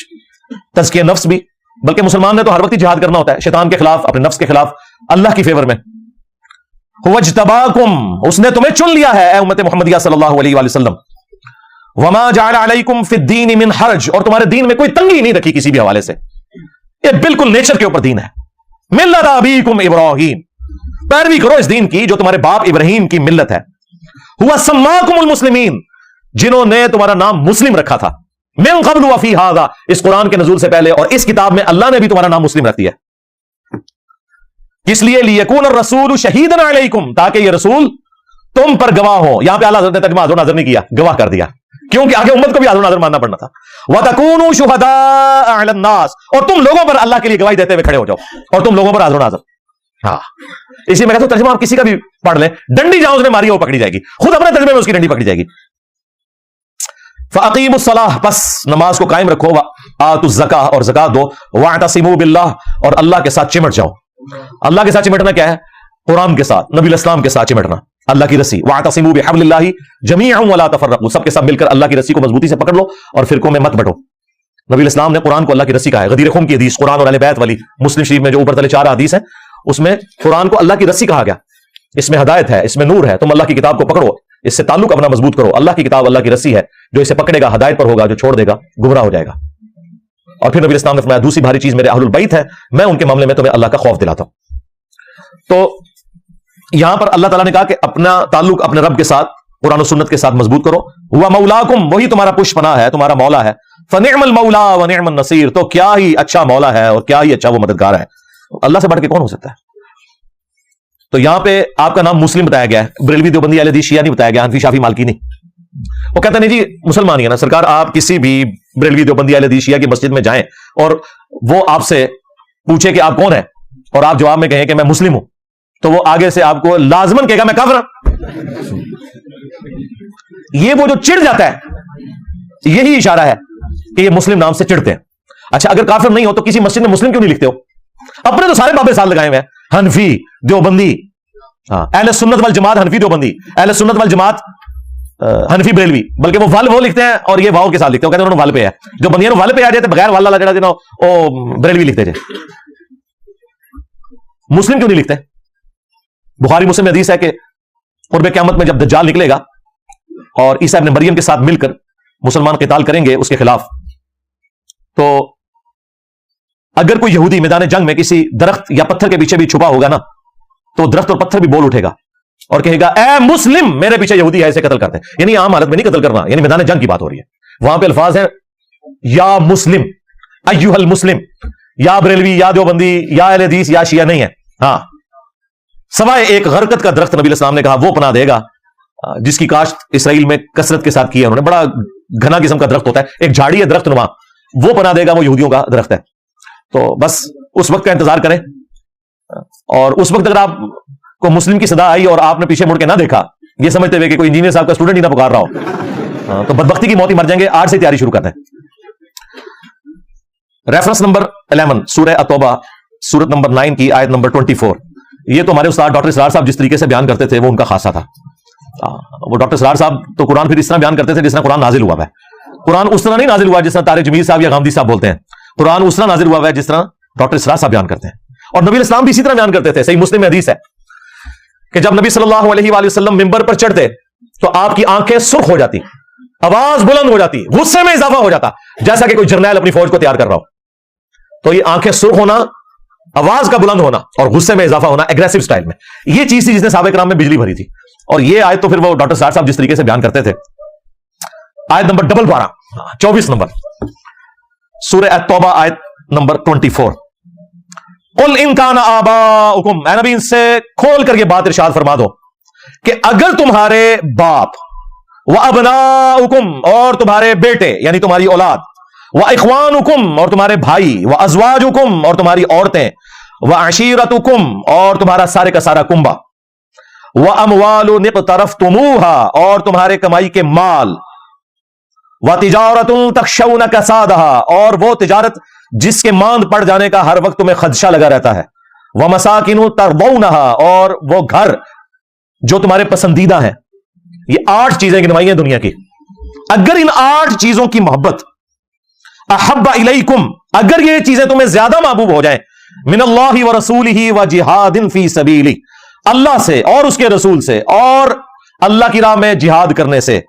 تزکیہ نفس بھی، بلکہ مسلمان نے تو ہر وقت ہی جہاد کرنا ہوتا ہے، شیطان کے خلاف، اپنے نفس کے خلاف، اللہ کی فیور میں۔ هو اجتباکم، اس نے تمہیں چن لیا ہے اے امت محمدیہ صلی اللہ علیہ وآلہ وسلم۔ وما جعل علیکم فی الدین من حرج، اور تمہارے دین میں کوئی تنگی نہیں رکھی کسی بھی حوالے سے، یہ بالکل نیچر کے اوپر دین ہے۔ ملت ابیکم ابراہیم، پیروی کرو اس دین کی جو تمہارے باپ ابراہیم کی ملت ہے۔ ہوا سماکم المسلمین، جنہوں نے تمہارا نام مسلم رکھا تھا، من قبل وفی ھذا، اس قرآن کے نزول سے پہلے اور اس کتاب میں اللہ نے بھی تمہارا نام مسلم رکھ دیا۔ کس لیے؟ لیکون الرسول شہیدا علیکم، تاکہ یہ رسول تم پر گواہ ہو۔ یہاں پہ اعلیٰ حضرت نے ترجمہ حاضر ناظر نہیں کیا، گواہ کر دیا، کیونکہ آگے امت کو بھی حاضر ناظر ماننا پڑنا تھا۔ وَتَكُونُوا شُهَدَاءَ عَلَى النَّاسِ، اور تم لوگوں پر اللہ کے لیے گواہی دیتے ہوئے کھڑے ہو جاؤ، اور تم لوگوں پر حاضر ناظر۔ ہاں، اسی میں کہتا ہوں ترجمہ آپ کسی کا بھی پڑھ لیں، ڈنڈی جہاں اس نے ماری ہے وہ پکڑی جائے گی، خود اپنے ترجمے میں اس کی ڈنڈی پکڑی جائے گی۔ فَأَقِيمُوا الصَّلَاةَ، بس نماز کو قائم رکھو، وَآتُوا الزَّكَاةَ، اور زکات دو، وَاعْتَصِمُوا بِاللَّهِ، اور اللہ کے ساتھ چمٹ جاؤ۔ اللہ کے ساتھ چمٹنا کیا ہے؟ قرآن کے ساتھ، نبی الاسلام کے ساتھ چمٹنا، اللہ کی رسی۔ وَاعْتَصِمُوا بِحَبْلِ اللَّهِ جَمِيعًا وَلَا تَفَرَّقُوا، سب کے سب مل کر اللہ کی رسی کو مضبوطی سے پکڑ لو اور فرقوں میں مت بٹو۔ نبی الاسلام نے قرآن کو اللہ کی رسی کہا ہے، غدیر خم کی حدیث، قرآن اور اہل بیت والی مسلم شریف میں جو اوپر تلے 4 حدیث ہیں، اس میں قرآن کو اللہ کی رسی کہا گیا۔ اس میں ہدایت ہے، اس میں نور ہے، تم اللہ کی کتاب کو پکڑو، اس سے تعلق اپنا مضبوط کرو۔ اللہ کی کتاب اللہ کی رسی ہے، جو اسے پکڑے گا ہدایت پر ہوگا، جو چھوڑ دے گا گمراہ ہو جائے گا۔ اور پھر نبی الاسلام نے فرمایا دوسری بھاری چیز میرے اہل البیت ہے، میں ان کے معاملے میں تمہیں اللہ کا خوف دلاتا ہوں۔ تو یہاں پر اللہ تعالیٰ نے کہا کہ اپنا تعلق اپنے رب کے ساتھ، قرآن و سنت کے ساتھ مضبوط کرو۔ ہوا مولاکم، وہی تمہارا پشت پناہ ہے، تمہارا مولا ہے۔ فنعم المولا ونعم النصیر، تو کیا ہی اچھا مولا ہے اور کیا ہی اچھا وہ مددگار ہے۔ اللہ سے بڑھ کے کون ہو سکتا ہے؟ تو یہاں پہ آپ کا نام مسلم بتایا گیا ہے، بریلوی دیوبندی اہل حدیث شیعہ نہیں بتایا گیا، حنفی شافعی مالکی نہیں. وہ کہتا نہیں جی مسلمان ہی ہے نا سرکار. آپ کسی بھی بریلوی دیوبندی اہل حدیث شیعہ کی مسجد میں جائیں اور وہ آپ سے پوچھے کہ آپ کون ہیں اور آپ جواب میں کہیں کہ میں مسلم ہوں، تو وہ آگے سے آپ کو لازمن کہے گا میں کافر ہوں. یہ وہ جو چڑ جاتا ہے یہی اشارہ ہے کہ یہ مسلم نام سے چڑھتے ہیں. اچھا اگر کافر نہیں ہو تو کسی مسجد میں مسلم کیوں نہیں لکھتے ہو؟ اپنے تو سارے بابے سال لگائے ہوئے ہیں، حنفی دیوبندی، اہل سنت والجماعت حنفی دیوبندی، اہل سنت والجماعت حنفی بریلوی، بلکہ وہ ول وہ لکھتے ہیں اور یہ واؤ کے ساتھ لکھتے ہیں، کہتے ہیں انہوں نے ول پہ ہے. جو بندیاں ول پہ آ جاتے بغیر والا لگا دینا وہ بریلوی لکھتے تھے. مسلم کیوں نہیں لکھتے؟ بخاری مسلم میں حدیث ہے کہ قرب قیامت میں جب دجال نکلے گا اور عیسیٰ ابن مریم کے ساتھ مل کر مسلمان قتال کریں گے اس کے خلاف، تو اگر کوئی یہودی میدان جنگ میں کسی درخت یا پتھر کے پیچھے بھی چھپا ہوگا نا تو درخت اور پتھر بھی بول اٹھے گا اور کہے گا اے مسلم میرے پیچھے یہودی ہے اسے قتل کرتے ہیں. یعنی عام حالت میں نہیں قتل کرنا، یعنی میدان جنگ کی بات ہو رہی ہے. وہاں پہ الفاظ ہیں یا مسلم، ایھا المسلم، یا بریلوی یا دیوبندی یا اہل حدیث یا شیعہ نہیں ہے. ہاں سوائے ایک غرقت کا درخت نبی علیہ السلام نے کہا وہ پناہ دے گا جس کی کاشت اسرائیل میں کثرت کے ساتھ کی ہے انہوں نے. بڑا گھنا قسم کا درخت ہوتا ہے، ایک جھاڑی ہے درخت نما، وہ پناہ دے گا، وہ یہودیوں کا درخت ہے. تو بس اس وقت کا انتظار کریں، اور اس وقت اگر آپ کو مسلم کی صدا آئی اور آپ نے پیچھے مڑ کے نہ دیکھا یہ سمجھتے ہوئے کہ کوئی انجینئر صاحب کا اسٹوڈنٹ ہی نہ پکار رہا ہو تو بدبختی کی موت ہی مر جائیں گے. آج سے تیاری شروع کرتے ہیں. ریفرنس نمبر 11 سورہ التوبہ سورت نمبر 9 کی آیت نمبر 24. یہ تو ہمارے استاد ڈاکٹر اسرار صاحب جس طریقے سے بیان کرتے تھے وہ ان کا خاصہ تھا. وہ ڈاکٹر اسرار صاحب تو قرآن پھر اس طرح بیان کرتے تھے جس طرح قرآن نازل ہوا ہے. قرآن اس طرح نہیں نازل ہوا جس طرح طارق جمیل صاحب یا غامدی صاحب بولتے ہیں. قرآن اس طرح نازل ہوا ہے جس طرح ڈاکٹر اسرار صاحب بیان کرتے ہیں. اور نبی اسلام بھی اسی طرح بیان کرتے تھے. صحیح مسلم میں حدیث ہے کہ جب نبی صلی اللہ علیہ وآلہ وسلم ممبر پر چڑھتے تو آپ کی آنکھیں سرخ ہو جاتی، آواز بلند ہو جاتی، غصے میں اضافہ ہو جاتا جیسا کہ کوئی جرنیل اپنی فوج کو تیار کر رہا ہو. تو یہ آنکھیں سرخ ہونا، آواز کا بلند ہونا اور غصے میں اضافہ ہونا ایگریسو سٹائل میں، یہ چیز تھی جس نے صحابہ کرام میں بجلی بھری تھی. اور یہ آیت تو پھر وہ ڈاکٹر صاحب جس طریقے سے بیان کرتے تھے. آیت نمبر 24 نمبر سورہ التوبہ آیت نمبر 24. قل ان کان آباؤکم، اے نبی ان سے کھول کر یہ بات ارشاد فرما دو کہ اگر تمہارے باپ، وابناؤکم اور تمہارے بیٹے یعنی تمہاری اولاد، واخوانکم اور تمہارے بھائی، وازواجکم اور تمہاری عورتیں، وعشیرتکم اور تمہارا سارے کا سارا کنبہ، واموال اقترفتموها اور تمہارے کمائی کے مال، وتجارت تخشون کسادها اور وہ تجارت جس کے ماند پڑ جانے کا ہر وقت تمہیں خدشہ لگا رہتا ہے، ومساکن ترضونها اور وہ گھر جو تمہارے پسندیدہ ہیں. یہ 8 چیزیں گنوائی ہیں دنیا کی. اگر ان 8 چیزوں کی محبت، احب الیکم اگر یہ چیزیں تمہیں زیادہ محبوب ہو جائیں، من اللہ ورسولہ وجہاد فی سبیلہ اللہ سے اور اس کے رسول سے اور اللہ کی راہ میں جہاد کرنے سے،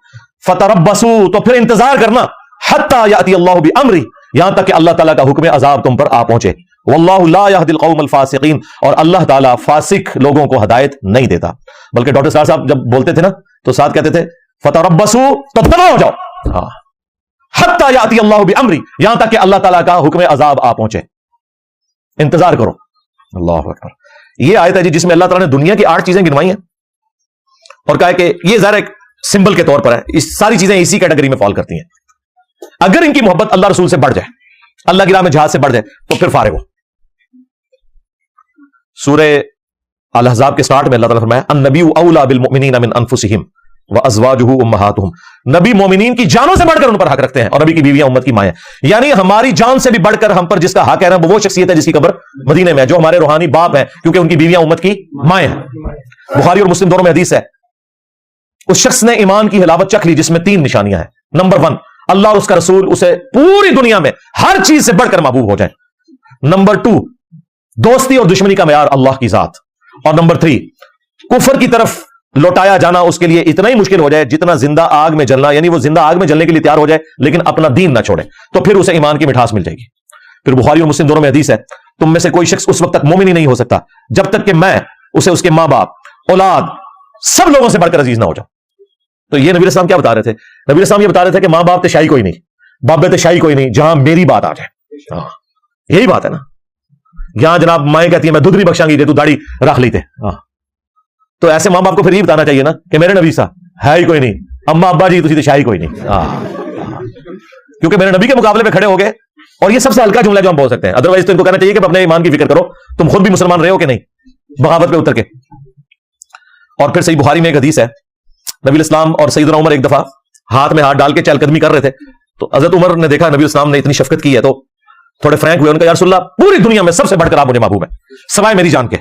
فتربصوا تو پھر انتظار کرنا، حتی یاتی اللہ بامرہ یہاں تک کہ اللہ تعالیٰ کا حکم عذاب تم پر آ پہنچے. واللہ لا یہدی القوم الفاسقین اور اللہ تعالیٰ فاسق لوگوں کو ہدایت نہیں دیتا. بلکہ ڈاکٹر صاحب جب بولتے تھے نا تو ساتھ کہتے تھے فتربصوا تو دبا ہو جاؤ، حتی یاتی اللہ بامرہ یہاں تک کہ اللہ تعالیٰ کا حکم عذاب آ پہنچے، انتظار کرو. اللہ اکبر. یہ آیت ہے جی جس میں اللہ تعالیٰ نے دنیا کی 8 چیزیں گنوائی ہیں اور کہا کہ یہ ظاہر ایک سمبل کے طور پر ہے، اس ساری چیزیں اسی کیٹیگری میں فال کرتی ہیں. اگر ان کی محبت اللہ رسول سے بڑھ جائے، اللہ کی راہ میں جہاد سے بڑھ جائے تو پھر فارغ ہو. سورہ الاحزاب کے سٹارٹ میں اللہ تعالیٰ فرمایا النبی اولی بالمؤمنین من انفسہم وازواجہ امہاتہم، نبی مومنین کی جانوں سے بڑھ کر ان پر حق رکھتے ہیں اور نبی کی بیویاں امت کی مائیں. یعنی ہماری جان سے بھی بڑھ کر ہم پر جس کا حق ہے نا وہ شخصیت ہے جس کی قبر مدینے میں ہے، جو ہمارے روحانی باپ ہیں کیونکہ ان کی بیویاں امت کی مائیں ہیں. بخاری اور مسلم دونوں میں حدیث ہے اس شخص نے ایمان کی حلاوت چکھ لی جس میں 3 نشانیاں ہیں. نمبر 1 اللہ اور اس کا رسول اسے پوری دنیا میں ہر چیز سے بڑھ کر محبوب ہو جائیں. نمبر 2 دوستی اور دشمنی کا معیار اللہ کی ذات. اور نمبر 3 کفر کی طرف لوٹایا جانا اس کے لیے اتنا ہی مشکل ہو جائے جتنا زندہ آگ میں جلنا، یعنی وہ زندہ آگ میں جلنے کے لیے تیار ہو جائے لیکن اپنا دین نہ چھوڑے تو پھر اسے ایمان کی مٹھاس مل جائے گی. پھر بخاری اور مسلم دونوں میں حدیث ہے تم میں سے کوئی شخص اس وقت تک مومن ہی نہیں ہو سکتا جب تک کہ میں اسے اس کے ماں باپ، اولاد، سب لوگوں سے بڑھ کر عزیز نہ ہو جاؤں. تو یہ نبی اسلام کیا بتا رہے تھے؟ نبی اسلام یہ بتا رہے تھے کہ ماں باپ تشائی کوئی نہیں، بابے تشائی کوئی نہیں جہاں میری بات آ جائے. یہی بات ہے نا. یہاں جناب مائیں کہتی ہیں میں دودھ نہیں بخشاں گی جے تو داڑھی رکھ لیتے. تو ایسے ماں باپ کو پھر یہ بتانا چاہیے نا کہ میرے نبی سا ہے ہی کوئی نہیں, اما ابا جی تسی تے شاہی کوئی نہیں, کیونکہ میرے نبی کے مقابلے پہ کھڑے ہو گئے. اور یہ سب سے ہلکا جملہ جو ہم بول سکتے ہیں, ادروائز تو ان کو کہنا چاہیے کہ اپنے ایمان کی فکر کرو, تم خود بھی مسلمان رہے ہو کہ نہیں بغاوت پہ اتر کے. اور پھر صحیح بخاری میں ایک حدیث ہے, نبی الاسلام اور سیدنا عمر ایک دفعہ ہاتھ میں ہاتھ ڈال کے چہل قدمی کر رہے تھے, تو حضرت عمر نے دیکھا نبی الاسلام نے اتنی شفقت کی ہے تو تھوڑے فرینک ہوئے, ان کا یا رسول اللہ پوری دنیا میں سب سے بڑھ کر آپ مجھے محبوب ہیں سوائے میری جان کے.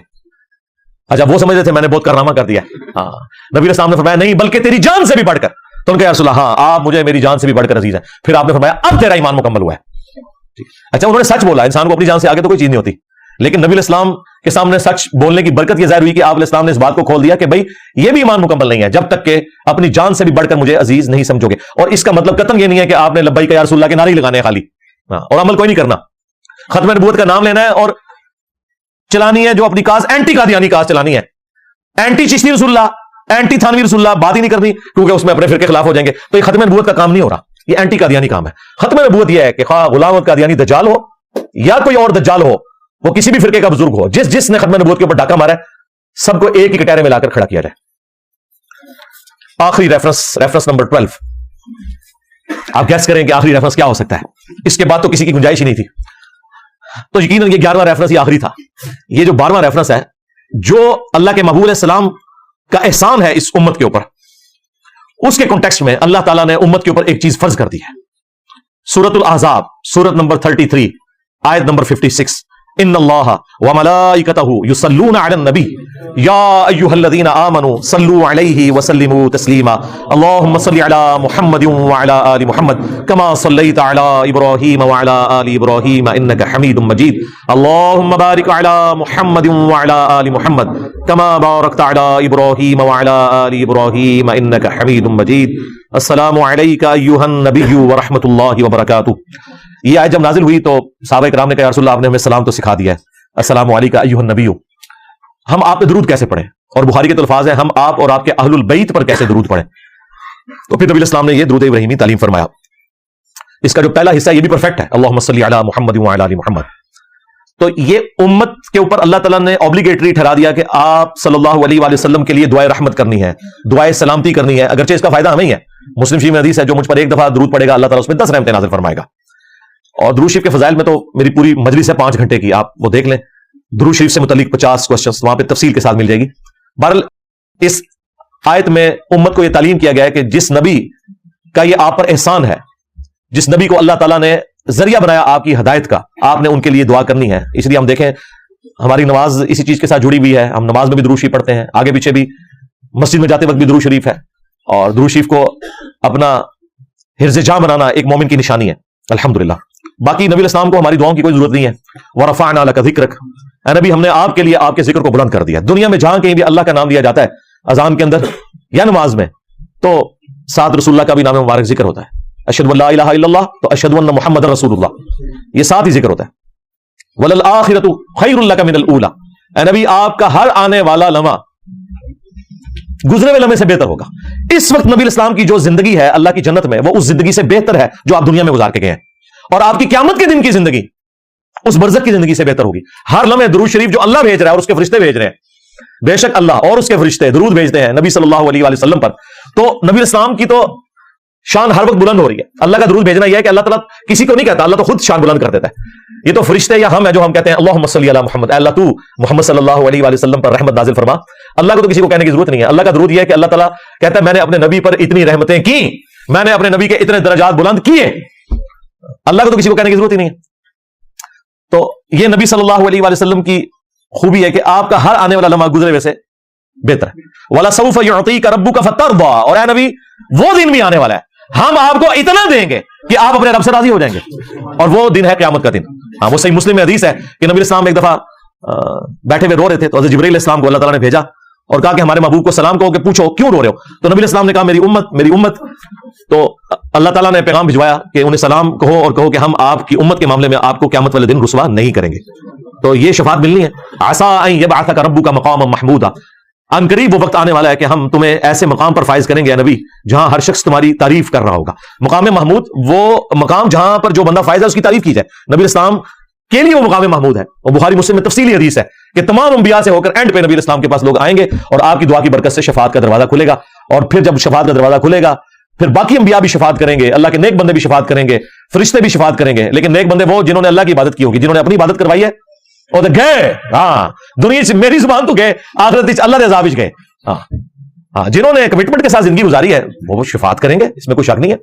اچھا وہ سمجھ رہے تھے میں نے بہت کارنامہ کر دیا. ہاں نبی الاسلام نے فرمایا نہیں بلکہ تیری جان سے بھی بڑھ کر. تو ان کا یا رسول اللہ ہاں آپ مجھے میری جان سے بھی بڑھ کر عزیز ہیں. پھر آپ نے فرمایا اب تیرا ایمان مکمل ہوا ہے. اچھا انہوں نے سچ بولا, انسان کو اپنی جان سے آگے تو کوئی چیز نہیں ہوتی, لیکن نبی الاسلام کے سامنے سچ بولنے کی برکت یہ ظاہر ہوئی کہ آپ علیہ السلام نے اس بات کو کھول دیا کہ بھائی یہ بھی ایمان مکمل نہیں ہے جب تک کہ اپنی جان سے بھی بڑھ کر مجھے عزیز نہیں سمجھو گے. اور اس کا مطلب قطعاً یہ نہیں ہے کہ آپ نے لبیک یا رسول اللہ کے نعرے لگانے ہیں خالی اور عمل کوئی نہیں کرنا. ختم نبوت کا نام لینا ہے اور چلانی ہے جو اپنی کاز اینٹی قادیانی کاز چلانی ہے, اینٹی چشتی رسول اللہ, اینٹی تھانوی رسول اللہ, بات ہی نہیں کرنی کیونکہ اس میں اپنے فرقے خلاف ہو جائیں گے. تو یہ ختم نبوت کا کام نہیں ہو رہا, یہ اینٹی قادیانی کام ہے. ختم نبوت یہ ہے کہ خواہ غلام قادیانی دجال ہو یا کوئی اور دجال ہو, وہ کسی بھی فرقے کا بزرگ ہو, جس نے ختم نبوت کے اوپر ڈاکہ مارا ہے سب کو ایک ہی کٹہرے میں لا کر کھڑا کیا جائے. آخری ریفرنس نمبر 12, آپ گیس کریں کہ آخری ریفرنس کیا ہو سکتا ہے, اس کے بعد تو کسی کی گنجائش ہی نہیں تھی. تو یقیناً یہ 11واں ریفرنس یہ آخری تھا. یہ جو 12واں ریفرنس ہے جو اللہ کے محبوب علیہ السلام کا احسان ہے اس امت کے اوپر, اس کے کانٹیکسٹ میں اللہ تعالیٰ نے امت کے اوپر ایک چیز فرض کر دی ہے. سورۃ الاحزاب سورت نمبر 33 آیت نمبر 56, ان اللہ وملائکتہ یصلون علی النبی یا ایھا الذین آمنوا صلوا علیہ وسلموا تسلیما اللهم صل علی محمد وعلی آل محمد کما صلیت علی ابراہیم وعلی آل ابراہیم انک حمید مجید اللهم بارک علی محمد وعلی آل محمد کما بارکت علی ابراہیم وعلی آل ابراہیم انک حمید مجید السلام علیک ایھا النبی ورحمۃ اللہ وبرکاتہ. یہ آیت جب نازل ہوئی تو صحابہ کرام نے کہا یا رسول اللہ آپ نے ہمیں سلام تو سکھا دیا ہے, السلام علیکم ایھا النبی, ہم آپ پہ درود کیسے پڑھیں؟ اور بخاری کے تو الفاظ ہیں ہم آپ اور آپ کے اہل البیت پر کیسے درود پڑھیں؟ تو پھر نبی الاسلام نے یہ درود ابراہیمی تعلیم فرمایا. اس کا جو پہلا حصہ یہ بھی پرفیکٹ ہے, اللہم صلی علی محمد وعلی آل محمد. تو یہ امت کے اوپر اللہ تعالیٰ نے اوبلیگیٹری ٹھہرا دیا کہ آپ صلی اللہ علیہ وآلہ وسلم کے لیے دعائے رحمت کرنی ہے, دعائے سلامتی کرنی ہے, اگرچہ اس کا فائدہ ہمیں ہی ہے. مسلم شریف میں حدیث ہے جو مجھ پر ایک دفعہ درود پڑے گا اللہ تعالیٰ اس میں 10 رحمتیں نازل فرمائے گا. اور درود شریف کے فضائل میں تو میری پوری مجلس ہے 5 گھنٹے کی, آپ وہ دیکھ لیں. درود شریف سے متعلق 50 کوسچنز وہاں پہ تفصیل کے ساتھ مل جائے گی. بہرحال اس آیت میں امت کو یہ تعلیم کیا گیا ہے کہ جس نبی کا یہ آپ پر احسان ہے, جس نبی کو اللہ تعالیٰ نے ذریعہ بنایا آپ کی ہدایت کا, آپ نے ان کے لیے دعا کرنی ہے. اس لیے ہم دیکھیں ہماری نماز اسی چیز کے ساتھ جڑی ہوئی ہے, ہم نماز میں بھی درود شریف پڑھتے ہیں, آگے پیچھے بھی مسجد میں جاتے وقت بھی درود شریف ہے. اور درود شریف کو اپنا حرز جاں بنانا ایک مومن کی نشانی ہے الحمدللہ. باقی نبی الاسلام کو ہماری دعاؤں کی کوئی ضرورت نہیں ہے. وَرَفَعْنَا لَكَ ذِكْرَكَ, اے نبی ہم نے آپ کے لیے آپ کے ذکر کو بلند کر دیا. دنیا میں جہاں کہیں بھی اللہ کا نام لیا جاتا ہے اذان کے اندر یا نماز میں تو ساتھ رسول اللہ کا بھی نام مبارک ذکر ہوتا ہے. اشہد ان لا الہ الا اللہ تو اشہد ان محمد رسول اللہ, یہ ساتھ ہی ذکر ہوتا ہے. وَلَلْآخِرَةُ خَيْرٌ لَكَ مِنَ الْأُولَى, اے نبی آپ کا ہر آنے والا لمحہ گزرے ہوئے لمحے سے بہتر ہوگا. اس وقت نبی الاسلام کی جو زندگی ہے اللہ کی جنت میں وہ اس زندگی سے بہتر ہے جو آپ دنیا میں گزار کے گئے ہیں, اور آپ کی قیامت کے دن کی زندگی اس برزخ کی زندگی سے بہتر ہوگی. ہر لمحے درود شریف جو اللہ بھیج رہا ہے اور اس کے فرشتے بھیج رہے ہیں, بے شک اللہ اور اس کے فرشتے درود بھیجتے ہیں نبی صلی اللہ علیہ وآلہ وسلم پر, تو نبی الاسلام کی تو شان ہر وقت بلند ہو رہی ہے. اللہ کا درود بھیجنا یہ ہے کہ اللہ تعالیٰ کسی کو نہیں کہتا, اللہ تو خود شان بلند کر دیتا ہے. یہ تو فرشتے یا ہم ہیں جو ہم کہتے ہیں اللہم صلی علی محمد, اے اللہ تو محمد صلی اللہ علیہ وآلہ وسلم پر رحمت نازل فرما. اللہ کو تو کسی کو کہنے کی ضرورت نہیں ہے. اللہ کا درود یہ ہے کہ اللہ تعالیٰ کہتا ہے میں نے اپنے نبی پر اتنی رحمتیں کی, میں نے اپنے نبی کے اتنے درجات بلند کیے. اللہ کو تو کسی کو کہنے کی ضرورت ہی نہیں ہے. تو یہ نبی صلی اللہ علیہ وآلہ وسلم کی خوبی ہے کہ آپ کا ہر آنے والا لمحہ گزرے ہوئے سے بہتر ہے. وَلَسَوْفَ يُعْطِيكَ رَبُّكَ فَتَرْضَىٰ, اور اے نبی وہ دن بھی آنے والا ہے ہم آپ کو اتنا دیں گے کہ آپ اپنے رب سے راضی ہو جائیں گے, اور وہ دن ہے قیامت کا دن. ہاں وہ صحیح مسلم میں حدیث ہے کہ نبی الاسلام ایک دفعہ بیٹھے ہوئے رو رہے تھے تو حضرت جبرائیل علیہ السلام کو اللہ تعالیٰ نے بھیجا اور کہا کہ ہمارے محبوب کو سلام کہو کہ پوچھو کیوں رو رہے ہو. تو نبی الاسلام نے کہا میری امت میری امت. تو اللہ تعالیٰ نے پیغام بھجوایا کہ انہیں سلام کہو اور کہو کہ ہم آپ کی امت کے معاملے میں آپ کو قیامت والے دن رسوا نہیں کریں گے. تو یہ شفاعت ملنی ہے. عسیٰ ان یبعثک ربک مقاما محمودا, ان قریب وہ وقت آنے والا ہے کہ ہم تمہیں ایسے مقام پر فائز کریں گے نبی جہاں ہر شخص تمہاری تعریف کر رہا ہوگا. مقام محمود وہ مقام جہاں پر جو بندہ فائز ہے اس کی تعریف کی جائے. نبی اسلام کے لیے وہ مقام محمود ہے. اور بخاری مسلم میں تفصیلی حدیث ہے کہ تمام انبیاء سے ہو کر اینڈ پہ نبی اسلام کے پاس لوگ آئیں گے اور آپ کی دعا کی برکت سے شفاعت کا دروازہ کھلے گا. اور پھر جب شفاعت کا دروازہ کھلے گا پھر باقی انبیاء بھی شفاعت کریں گے, اللہ کے نیک بندے بھی شفاعت کریں گے, فرشتے بھی شفاعت کریں گے. لیکن نیک بندے وہ جنہوں نے اللہ کی عبادت کی ہوگی, جنہوں نے اپنی عبادت کروائی ہے اور گئے, ہاں دنیا سے میری زبان تو گئے, آخرت اللہ کے عذاب وچ گئے. ہاں جنہوں نے کمٹمنٹ کے ساتھ زندگی گزاری ہے وہ شفاعت کریں گے, اس میں کوئی شک نہیں ہے.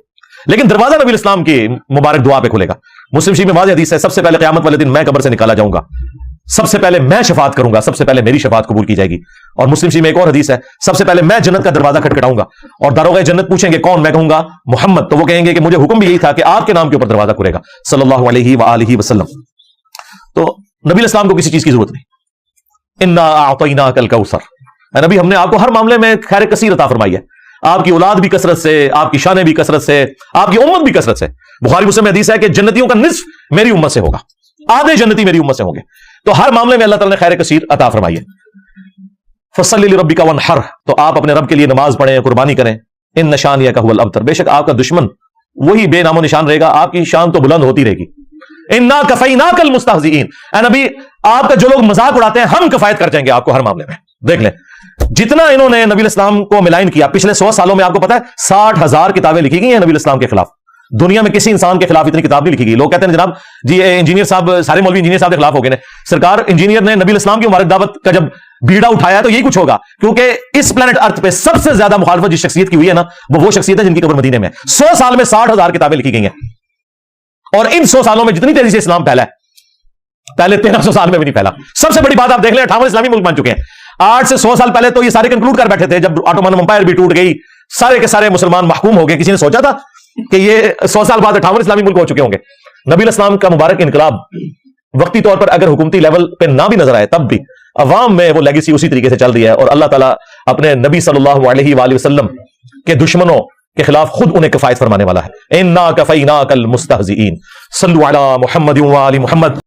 لیکن دروازہ نبی اسلام کی مبارک دعا پہ کھلے گا. مسلم شریف میں واضح حدیث ہے, سب سے پہلے قیامت والے دن میں قبر سے نکالا جاؤں گا, سب سے پہلے میں شفاعت کروں گا, سب سے پہلے میری شفاعت قبول کی جائے گی. اور مسلم شریف میں ایک اور حدیث ہے, سب سے پہلے میں جنت کا دروازہ کھٹکھٹاؤں گا اور داروغہ جنت پوچھیں گے کون, میں کہوں گا محمد, تو وہ کہیں گے کہ مجھے حکم بھی یہی تھا کہ آپ کے نام کے اوپر دروازہ کھلے گا صلی اللہ علیہ وآلہ وسلم. تو نبی اسلام کو کسی چیز کی ضرورت نہیں. انا اعطیناک الکوثر, نبی ہم نے آپ کو ہر معاملے میں خیر کثیر عطا فرمائی ہے, آپ کی اولاد بھی کثرت سے, آپ کی شانیں بھی کثرت سے, آپ کی امت بھی کثرت سے. بخاری مسلم میں حدیث ہے کہ جنتیوں کا نصف میری امت سے ہوگا, آدھے جنتی میری امت سے ہوں گے. تو ہر معاملے میں اللہ تعالیٰ نے خیر کثیر عطا فرمائی ہے. فصلی لربک وانحر, تو آپ اپنے رب کے لیے نماز پڑھیں, قربانی کریں. ان شانیک هو الابتر, بے شک آپ کا دشمن وہی بے نام و نشان رہے گا, آپ کی شان تو بلند ہوتی رہے گی. انا کفیناک المستہزئین, اے نبی آپ کا جو لوگ مذاق اڑاتے ہیں ہم کفایت کر جائیں گے آپ کو ہر معاملے میں. دیکھ لیں جتنا انہوں نے نبی اسلام کو ملائن کیا پچھلے 100 سالوں میں, آپ کو پتا ہے 60,000 کتابیں لکھی گئی ہیں نبی اسلام کے خلاف. دنیا میں کسی انسان کے خلاف اتنی کتاب نہیں لکھی گئی. لوگ کہتے ہیں جناب جی انجینئر صاحب, سارے مولوی انجینئر صاحب کے خلاف ہو گئے. سرکار انجینئر نے نبی اسلام کی مبارک دعوت کا جب بیڑا اٹھایا تو یہی کچھ ہوگا, کیونکہ اس پلانٹ ارتھ پہ سب سے زیادہ مخالفت جس شخصیت کی ہوئی ہے نا, وہ شخصیت ہے جن کی قبر مدینے میں. 100 سال میں 60,000 کتابیں لکھی گئی ہیں. اور ان 100 سالوں میں جتنی تیزی سے اسلام پھیلا ہے, پہلے 1300 سال میں بھی نہیں پھیلا. سب سے بڑی بات آپ دیکھ لیں 58 اسلامی ملک بن چکے ہیں. 8 سے 100 سال پہلے تو یہ سارے کنکلوڈ کر بیٹھے تھے, جب آٹومن امپائر بھی ٹوٹ گئی, سارے کے سارے مسلمان محکوم ہو گئے. کسی نے سوچا تھا کہ یہ 100 سال بعد 58 اسلامی ملک ہو چکے ہوں گے؟ نبی الاسلام کا مبارک انقلاب وقتی طور پر اگر حکومتی لیول پہ نہ بھی نظر آئے تب بھی عوام میں وہ لیگیسی اسی طریقے سے چل رہی ہے, اور اللہ تعالیٰ اپنے نبی صلی اللہ علیہ وآلہ وسلم کے دشمنوں کے خلاف خود انہیں کفایت فرمانے والا ہے. انا کفیناک المستہزئین. صلوا علی محمد و آل محمد.